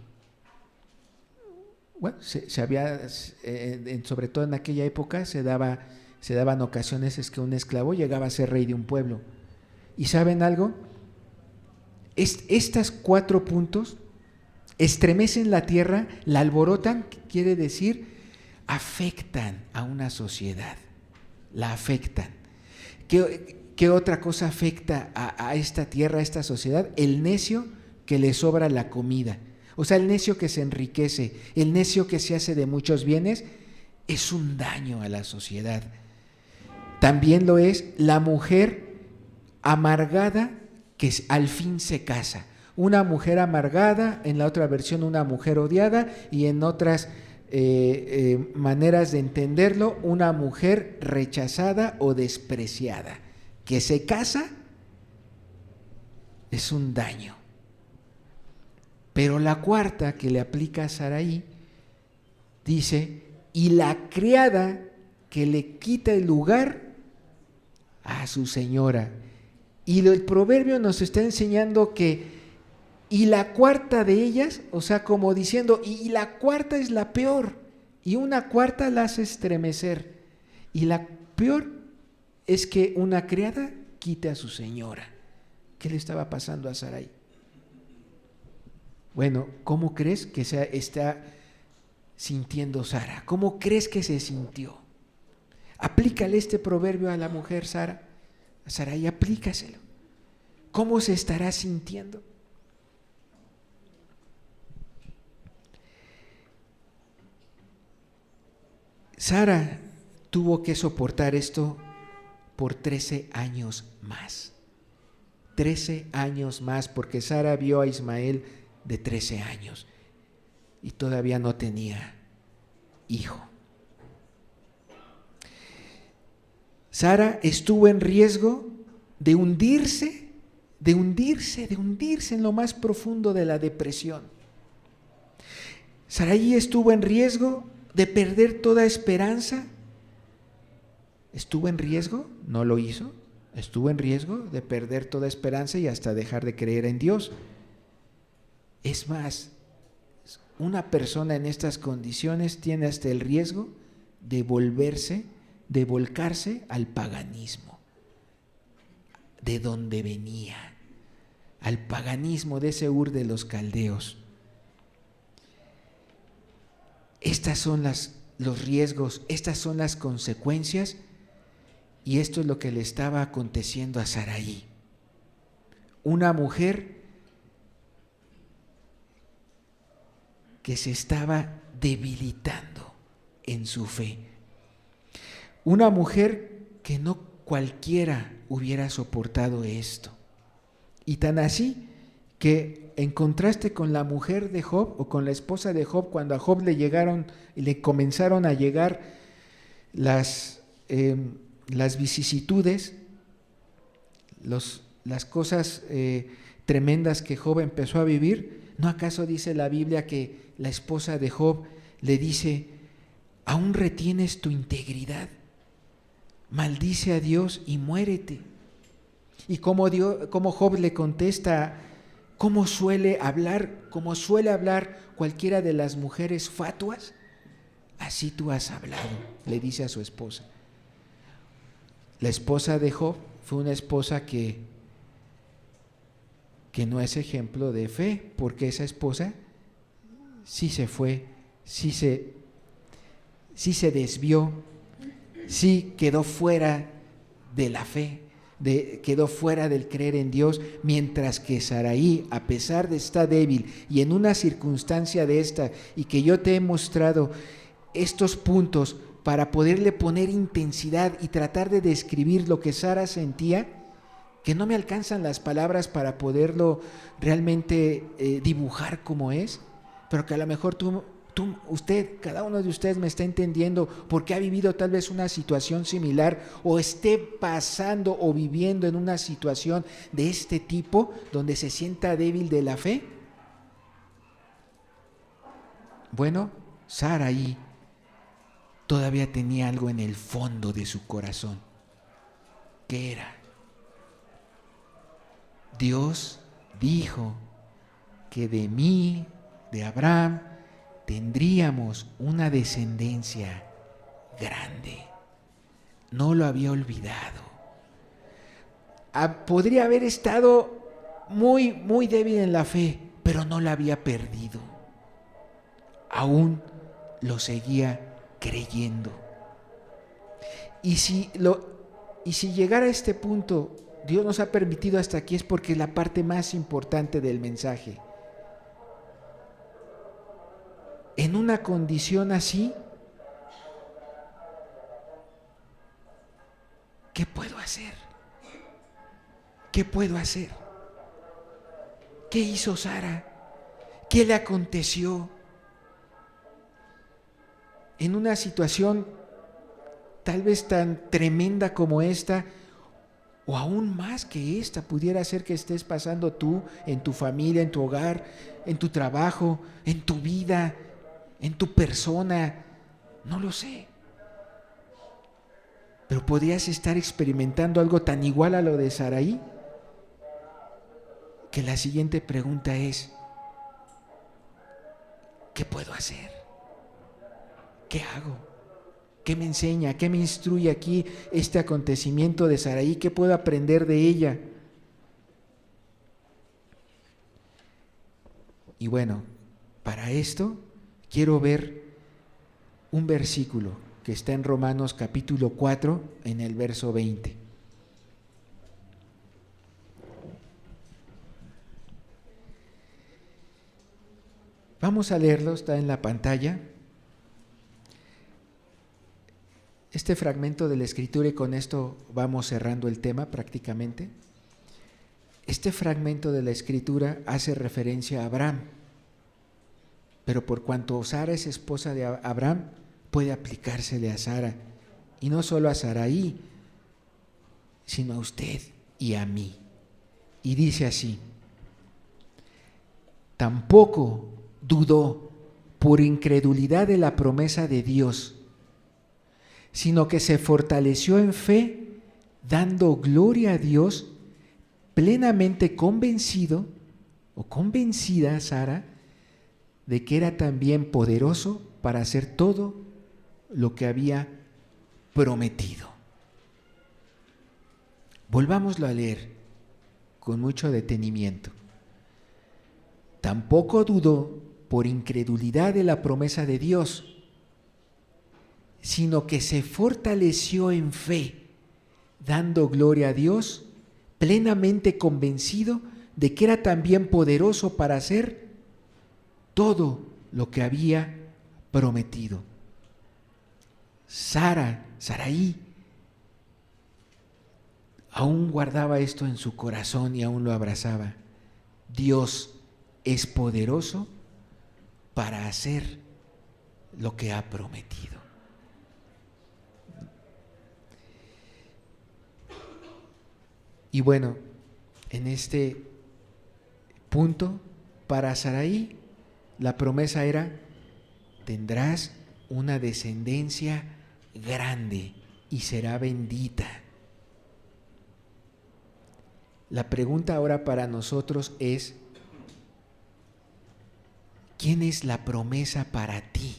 Bueno, sobre todo en aquella época se daban ocasiones en que un esclavo llegaba a ser rey de un pueblo. ¿Y saben algo? Estos 4 puntos estremecen la tierra, la alborotan, quiere decir, afectan a una sociedad, la afectan. ¿Qué otra cosa afecta a esta tierra, a esta sociedad? El necio que le sobra la comida. O sea, el necio que se enriquece, el necio que se hace de muchos bienes, es un daño a la sociedad. También lo es la mujer amargada que al fin se casa. Una mujer amargada, en la otra versión una mujer odiada, y en otras maneras de entenderlo, una mujer rechazada o despreciada. Que se casa es un daño. Pero la cuarta que le aplica a Saraí dice, y la criada que le quita el lugar a su señora. Y el proverbio nos está enseñando que, y la cuarta de ellas, o sea, como diciendo, y la cuarta es la peor, y una cuarta la hace estremecer. Y la peor es que una criada quite a su señora. ¿Qué le estaba pasando a Saraí? Bueno, ¿cómo crees que está sintiendo Sara? ¿Cómo crees que se sintió? Aplícale este proverbio a la mujer Sara. A Saraí, aplícaselo. ¿Cómo se estará sintiendo? Sara tuvo que soportar esto por 13 años más. 13 años más, porque Sara vio a Ismael de 13 años y todavía no tenía hijo. Sara estuvo en riesgo de hundirse en lo más profundo de la depresión. Saraí estuvo en riesgo de perder toda esperanza. ¿Estuvo en riesgo? ¿No lo hizo? Estuvo en riesgo de perder toda esperanza y hasta dejar de creer en Dios. Es más, una persona en estas condiciones tiene hasta el riesgo de volcarse al paganismo, de donde venía, al paganismo de ese Ur de los caldeos. Estas son los riesgos, estas son las consecuencias, y esto es lo que le estaba aconteciendo a Saraí. Una mujer que se estaba debilitando en su fe. Una mujer que no cualquiera hubiera soportado esto. Y tan así que en contraste con la mujer de Job o con la esposa de Job, cuando a Job le comenzaron a llegar las vicisitudes, las cosas tremendas que Job empezó a vivir, ¿no acaso dice la Biblia que la esposa de Job le dice: ¿aún retienes tu integridad? Maldice a Dios y muérete. Y como Job le contesta, como suele hablar cualquiera de las mujeres fatuas, así tú has hablado, le dice a su esposa. La esposa de Job fue una esposa que no es ejemplo de fe, porque esa esposa sí se fue, sí se desvió, sí quedó fuera de la fe, quedó fuera del creer en Dios, mientras que Saraí, a pesar de estar débil y en una circunstancia de esta, y que yo te he mostrado estos puntos para poderle poner intensidad y tratar de describir lo que Sara sentía, que no me alcanzan las palabras para poderlo realmente dibujar como es, pero que a lo mejor cada uno de ustedes me está entendiendo porque ha vivido tal vez una situación similar o esté pasando o viviendo en una situación de este tipo donde se sienta débil de la fe. Bueno, Sara ahí todavía tenía algo en el fondo de su corazón. ¿Qué era? Dios dijo que de mí, de Abraham, tendríamos una descendencia grande. No lo había olvidado. Podría haber estado muy, muy débil en la fe, pero no la había perdido. Aún lo seguía creyendo. Y si llegara a este punto, Dios nos ha permitido hasta aquí, es porque es la parte más importante del mensaje. En una condición así, ¿qué puedo hacer? ¿Qué puedo hacer? ¿Qué hizo Sara? ¿Qué le aconteció? En una situación tal vez tan tremenda como esta, o aún más que esta, pudiera ser que estés pasando tú, en tu familia, en tu hogar, en tu trabajo, en tu vida, en tu persona, no lo sé. Pero podrías estar experimentando algo tan igual a lo de Saraí, que la siguiente pregunta es: ¿qué puedo hacer? ¿Qué hago? ¿Qué me enseña? ¿Qué me instruye aquí este acontecimiento de Saraí? ¿Qué puedo aprender de ella? Y bueno, para esto quiero ver un versículo que está en Romanos capítulo 4, en el verso 20. Vamos a leerlo, está en la pantalla. Este fragmento de la Escritura, y con esto vamos cerrando el tema prácticamente. Este fragmento de la Escritura hace referencia a Abraham, pero por cuanto Sara es esposa de Abraham, puede aplicársele a Sara, y no solo a Saraí, sino a usted y a mí. Y dice así: tampoco dudó por incredulidad de la promesa de Dios, sino que se fortaleció en fe, dando gloria a Dios, plenamente convencido o convencida Sara de que era también poderoso para hacer todo lo que había prometido. Volvámoslo a leer con mucho detenimiento. Tampoco dudó por incredulidad de la promesa de Dios, sino que se fortaleció en fe, dando gloria a Dios, plenamente convencido de que era también poderoso para hacer todo lo que había prometido. Saraí, aún guardaba esto en su corazón y aún lo abrazaba. Dios es poderoso para hacer lo que ha prometido. Y bueno, en este punto, para Saraí, la promesa era: tendrás una descendencia grande y será bendita. La pregunta ahora para nosotros es: ¿quién es la promesa para ti?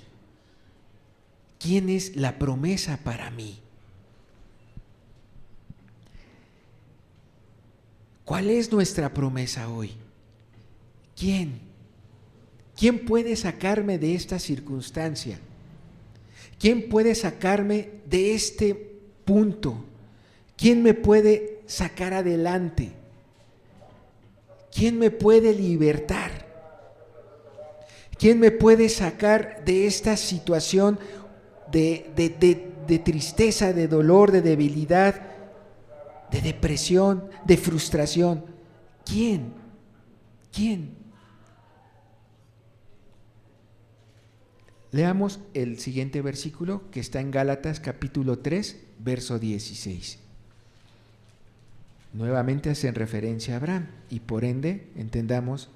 ¿Quién es la promesa para mí? ¿Cuál es nuestra promesa hoy? ¿Quién? ¿Quién puede sacarme de esta circunstancia? ¿Quién puede sacarme de este punto? ¿Quién me puede sacar adelante? ¿Quién me puede libertar? ¿Quién me puede sacar de esta situación de tristeza, de dolor, de debilidad, de depresión, de frustración? ¿Quién? ¿Quién? Leamos el siguiente versículo que está en Gálatas capítulo 3, verso 16. Nuevamente hacen referencia a Abraham y por ende entendamos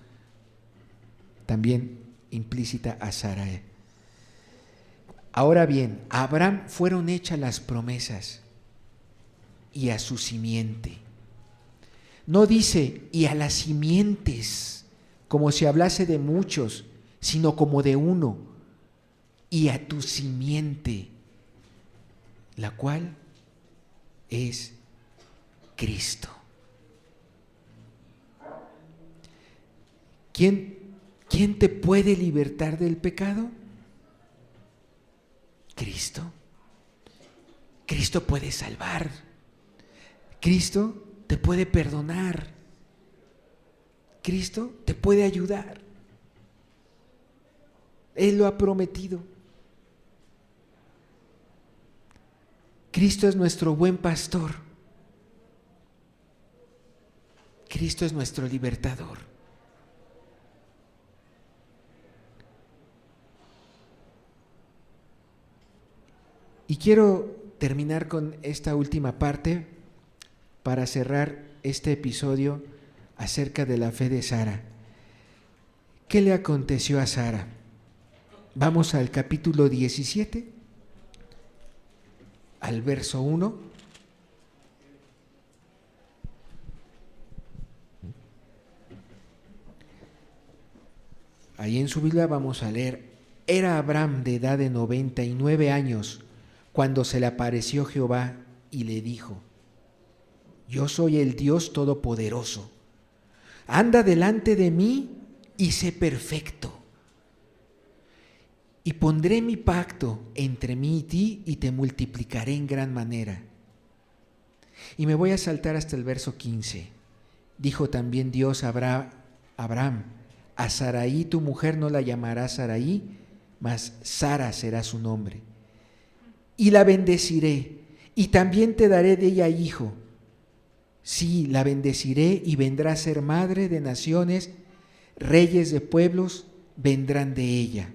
también implícita a Sara. Ahora bien, a Abraham fueron hechas las promesas y a su simiente. No dice y a las simientes como si hablase de muchos, sino como de uno, y a tu simiente, la cual es Cristo. ¿Quién te puede libertar del pecado? Cristo. Cristo puede salvar. Cristo te puede perdonar. Cristo te puede ayudar. Él lo ha prometido. Cristo es nuestro buen pastor. Cristo es nuestro libertador. Y quiero terminar con esta última parte para cerrar este episodio acerca de la fe de Sara. ¿Qué le aconteció a Sara? Vamos al capítulo 17, al verso 1. Ahí en su Biblia vamos a leer: era Abraham de edad de 99 años cuando se le apareció Jehová y le dijo: yo soy el Dios Todopoderoso, anda delante de mí y sé perfecto. Y pondré mi pacto entre mí y ti y te multiplicaré en gran manera. Y me voy a saltar hasta el verso 15. Dijo también Dios a Abraham: a Sarai tu mujer no la llamarás Sarai, mas Sara será su nombre. Y la bendeciré, y también te daré de ella hijo. Sí, la bendeciré y vendrá a ser madre de naciones, reyes de pueblos vendrán de ella.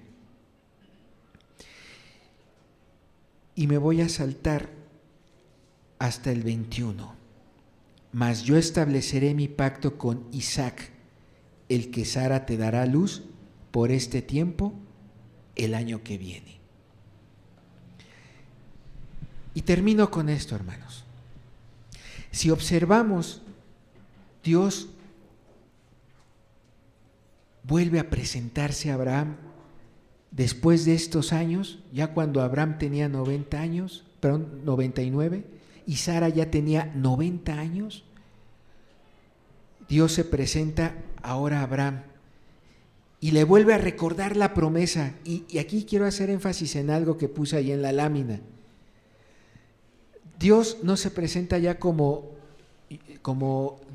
Y me voy a saltar hasta el 21. Mas yo estableceré mi pacto con Isaac, el que Sara te dará a luz por este tiempo, el año que viene. Y termino con esto, hermanos. Si observamos, Dios vuelve a presentarse a Abraham después de estos años, ya cuando Abraham tenía 99, y Sara ya tenía 90 años. Dios se presenta ahora a Abraham y le vuelve a recordar la promesa. Y aquí quiero hacer énfasis en algo que puse ahí en la lámina. Dios no se presenta ya como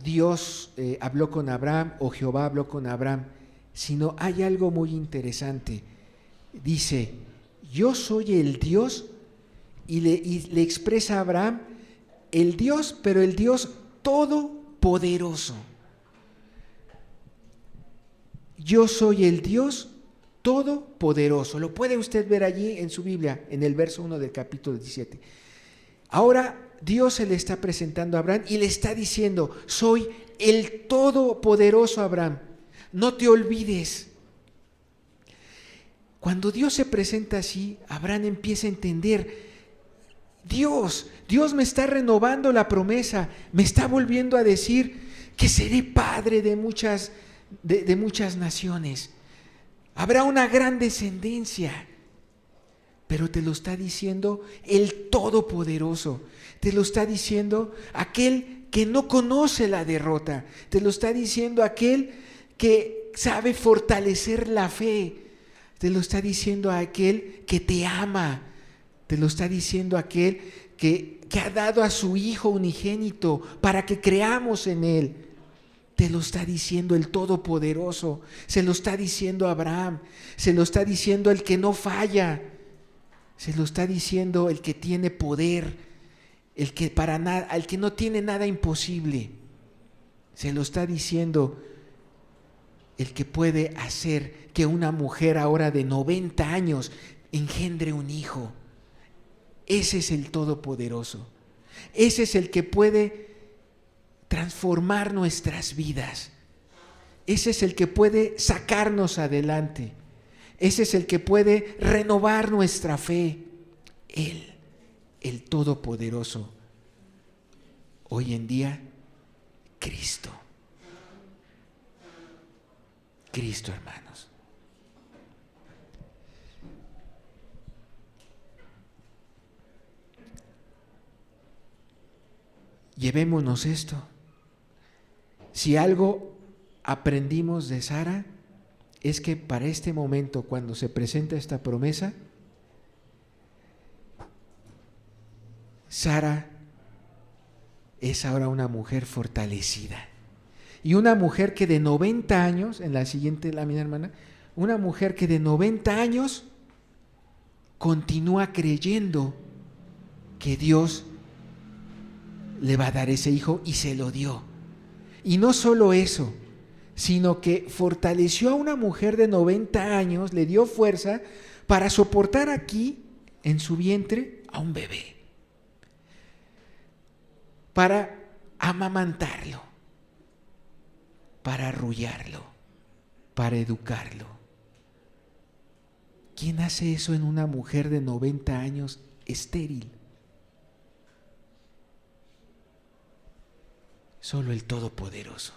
Dios habló con Abraham o Jehová habló con Abraham, sino hay algo muy interesante. Dice: yo soy el Dios, y le expresa a Abraham el Dios, pero el Dios todopoderoso. Yo soy el Dios todopoderoso. Lo puede usted ver allí en su Biblia, en el verso 1 del capítulo 17. Ahora Dios se le está presentando a Abraham y le está diciendo: soy el todopoderoso Abraham, no te olvides. Cuando Dios se presenta así, Abraham empieza a entender: Dios me está renovando la promesa, me está volviendo a decir que seré padre de muchas naciones, habrá una gran descendencia. Pero te lo está diciendo el Todopoderoso, te lo está diciendo aquel que no conoce la derrota, te lo está diciendo aquel que sabe fortalecer la fe, te lo está diciendo aquel que te ama, te lo está diciendo aquel que ha dado a su Hijo unigénito para que creamos en Él. Te lo está diciendo el Todopoderoso, se lo está diciendo Abraham, se lo está diciendo el que no falla. Se lo está diciendo el que tiene poder, el que no tiene nada imposible. Se lo está diciendo el que puede hacer que una mujer ahora de 90 años engendre un hijo. Ese es el Todopoderoso. Ese es el que puede transformar nuestras vidas. Ese es el que puede sacarnos adelante. Ese es el que puede renovar nuestra fe. Él, el Todopoderoso. Hoy en día, Cristo. Cristo, hermanos. Llevémonos esto. Si algo aprendimos de Sara, es que para este momento, cuando se presenta esta promesa, Sara es ahora una mujer fortalecida. Y una mujer que de 90 años, en la siguiente lámina, hermana, una mujer que de 90 años continúa creyendo que Dios le va a dar ese hijo y se lo dio. Y no solo eso, sino que fortaleció a una mujer de 90 años, le dio fuerza para soportar aquí en su vientre a un bebé, para amamantarlo, para arrullarlo, para educarlo. ¿Quién hace eso en una mujer de 90 años estéril? Solo el Todopoderoso.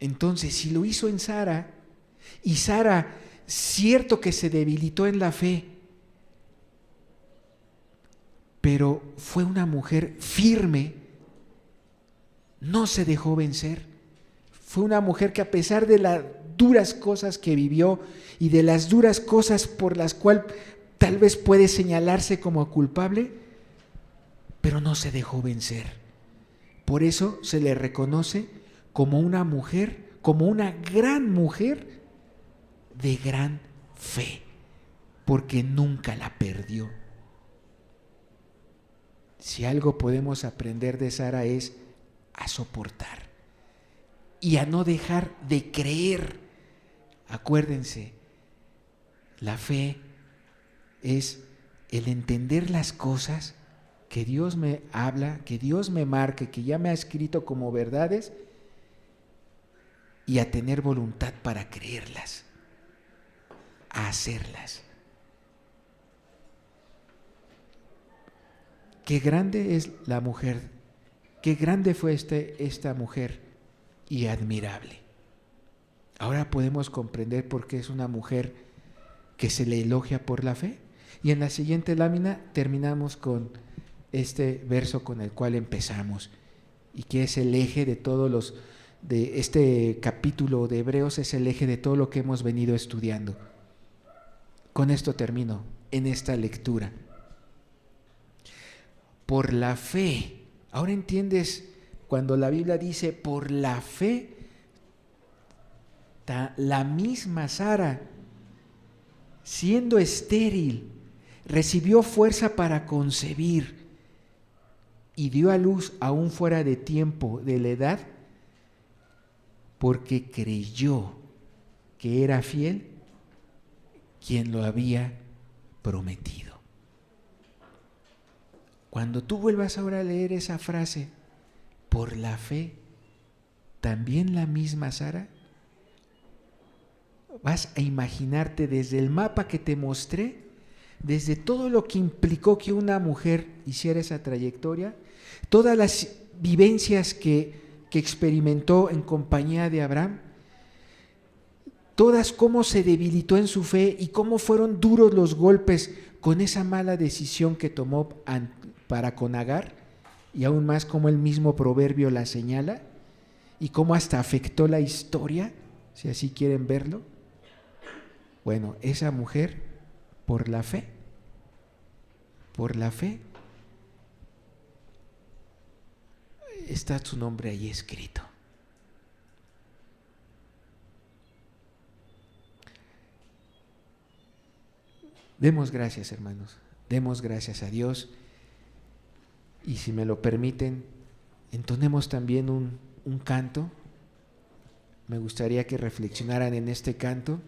Entonces, si lo hizo en Sara, y Sara, cierto que se debilitó en la fe, pero fue una mujer firme, no se dejó vencer. Fue una mujer que, a pesar de las duras cosas que vivió y de las duras cosas por las cuales tal vez puede señalarse como culpable, pero no se dejó vencer. Por eso se le reconoce como una mujer, como una gran mujer de gran fe, porque nunca la perdió. Si algo podemos aprender de Sara es a soportar y a no dejar de creer. Acuérdense, la fe es el entender las cosas que Dios me habla, que Dios me marca, que ya me ha escrito como verdades, y a tener voluntad para creerlas, a hacerlas. Qué grande es la mujer, qué grande fue esta mujer, y admirable. Ahora podemos comprender por qué es una mujer que se le elogia por la fe. Y en la siguiente lámina terminamos con este verso con el cual empezamos, y que es el eje de todos de este capítulo de Hebreos, es el eje de todo lo que hemos venido estudiando. Con esto termino en esta lectura. Por la fe. Ahora entiendes cuando la Biblia dice por la fe, la misma Sara, siendo estéril, recibió fuerza para concebir y dio a luz aún fuera de tiempo de la edad, porque creyó que era fiel quien lo había prometido. Cuando tú vuelvas ahora a leer esa frase, por la fe, también la misma Sara, vas a imaginarte desde el mapa que te mostré, desde todo lo que implicó que una mujer hiciera esa trayectoria, todas las vivencias que experimentó en compañía de Abraham, todas cómo se debilitó en su fe y cómo fueron duros los golpes con esa mala decisión que tomó para con Agar, y aún más como el mismo proverbio la señala, y cómo hasta afectó la historia, si así quieren verlo. Bueno, esa mujer, por la fe, está su nombre ahí escrito. Demos gracias, hermanos, demos gracias a Dios, y si me lo permiten, entonemos también un canto. Me gustaría que reflexionaran en este canto.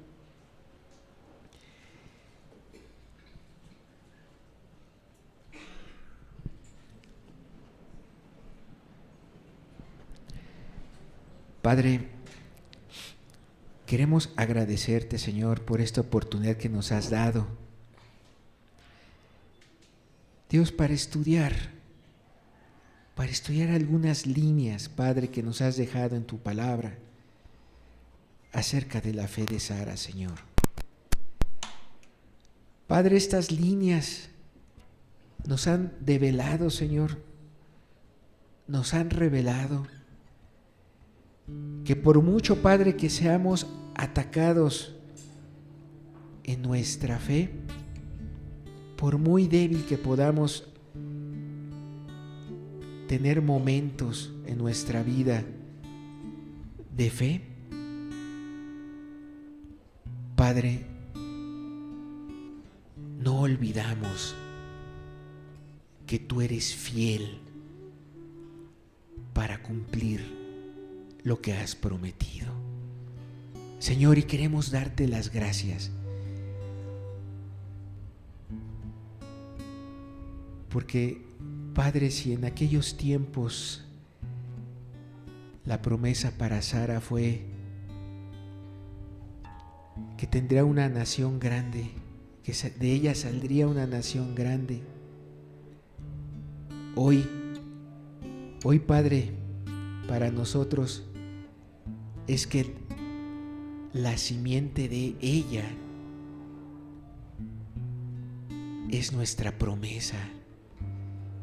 Padre, queremos agradecerte, Señor, por esta oportunidad que nos has dado, Dios, para estudiar algunas líneas, Padre, que nos has dejado en tu palabra, acerca de la fe de Sara, Señor. Padre, estas líneas nos han develado, Señor, nos han revelado que por mucho, Padre, que seamos atacados en nuestra fe, por muy débil que podamos tener momentos en nuestra vida de fe, Padre, no olvidamos que tú eres fiel para cumplir lo que has prometido. Señor, y queremos darte las gracias porque, Padre, si en aquellos tiempos la promesa para Sara fue que tendría una nación grande, que de ella saldría una nación grande, hoy, Padre, para nosotros es que la simiente de ella es nuestra promesa.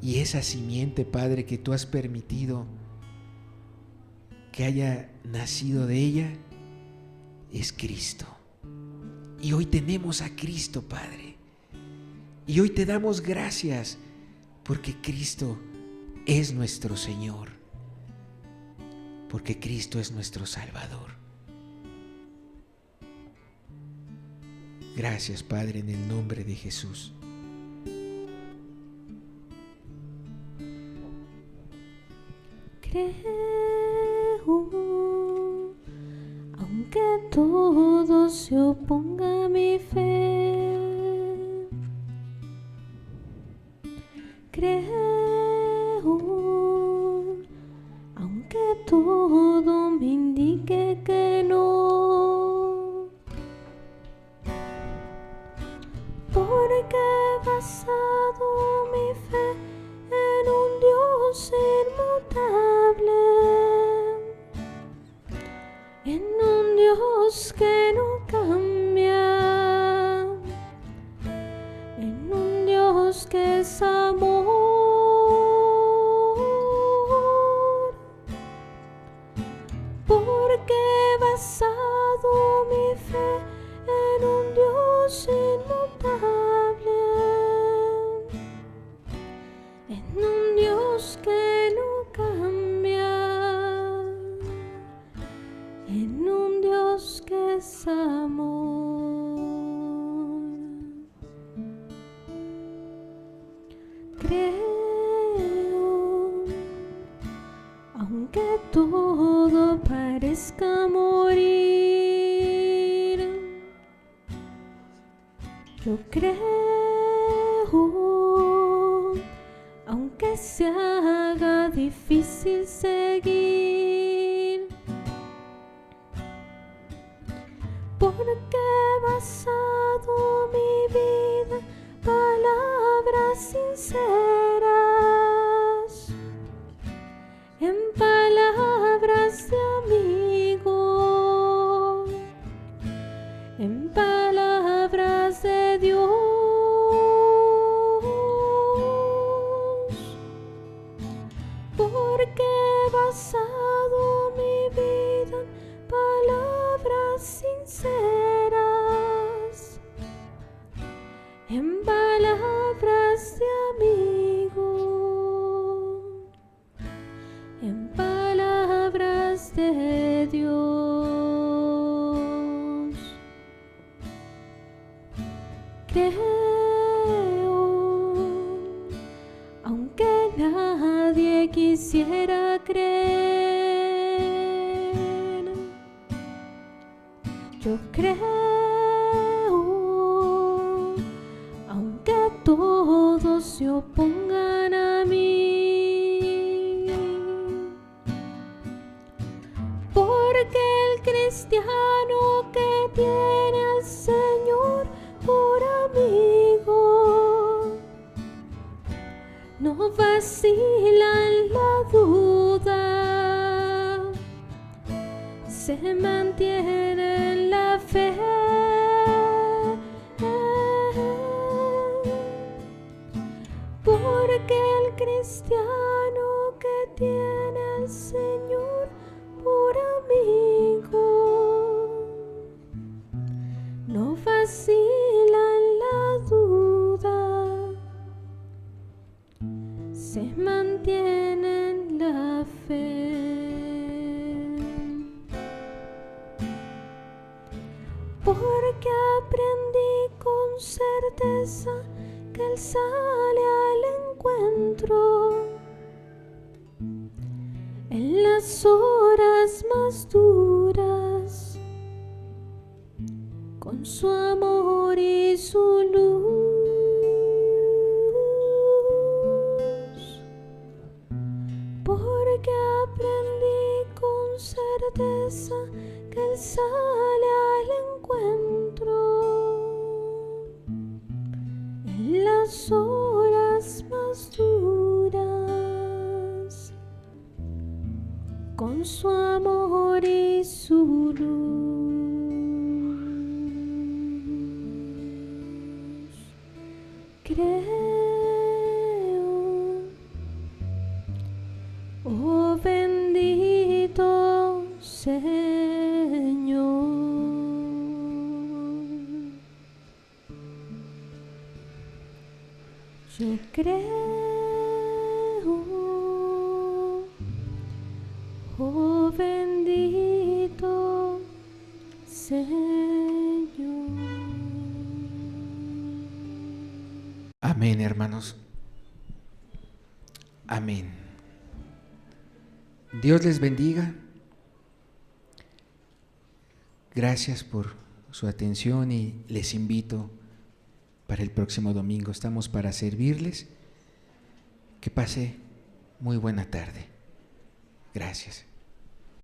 Y esa simiente, Padre, que tú has permitido que haya nacido de ella, es Cristo. Y hoy tenemos a Cristo, Padre. Y hoy te damos gracias porque Cristo es nuestro Señor. Porque Cristo es nuestro Salvador. Gracias, Padre, en el nombre de Jesús. Creo, aunque todo se oponga a mi fe. Creo, aunque todo me indique que no. Porque he basado mi fe en un Dios inmutable, en un Dios que no cambia, en un Dios que es amor. Porque he basado mi fe en un Dios inmutable, en un Dios que no cambia, en un Dios que es amor. Creo, aunque todo parezca morir, yo creo, aunque se haga difícil seguir, porque he basado mi vida en palabras sinceras, en palabras de amigo, en palabras de Dios. Porque he basado mi vida en palabras sinceras, en palabras de amigo, en palabras de Dios. Creo, aunque nadie quisiera creer, yo creo, aunque todos se opongan a mí, porque el cristiano que tiene al Señor por amigo no vacila en la duda, se mantiene en la fe. Porque el cristiano que tiene al Señor por amigo no vacila en la duda, se mantiene en la fe. Porque aprendí con certeza que Él sale al encuentro en las horas más duras, con su amor y su luz. Porque aprendí con certeza que Él sale al encuentro en las horas más duras, con su amor y su luz. Creo, oh bendito Señor. Yo creo, oh bendito Señor. Amén, hermanos. Amén. Dios les bendiga. Gracias por su atención y les invito para el próximo domingo. Estamos para servirles. Que pase muy buena tarde. Gracias.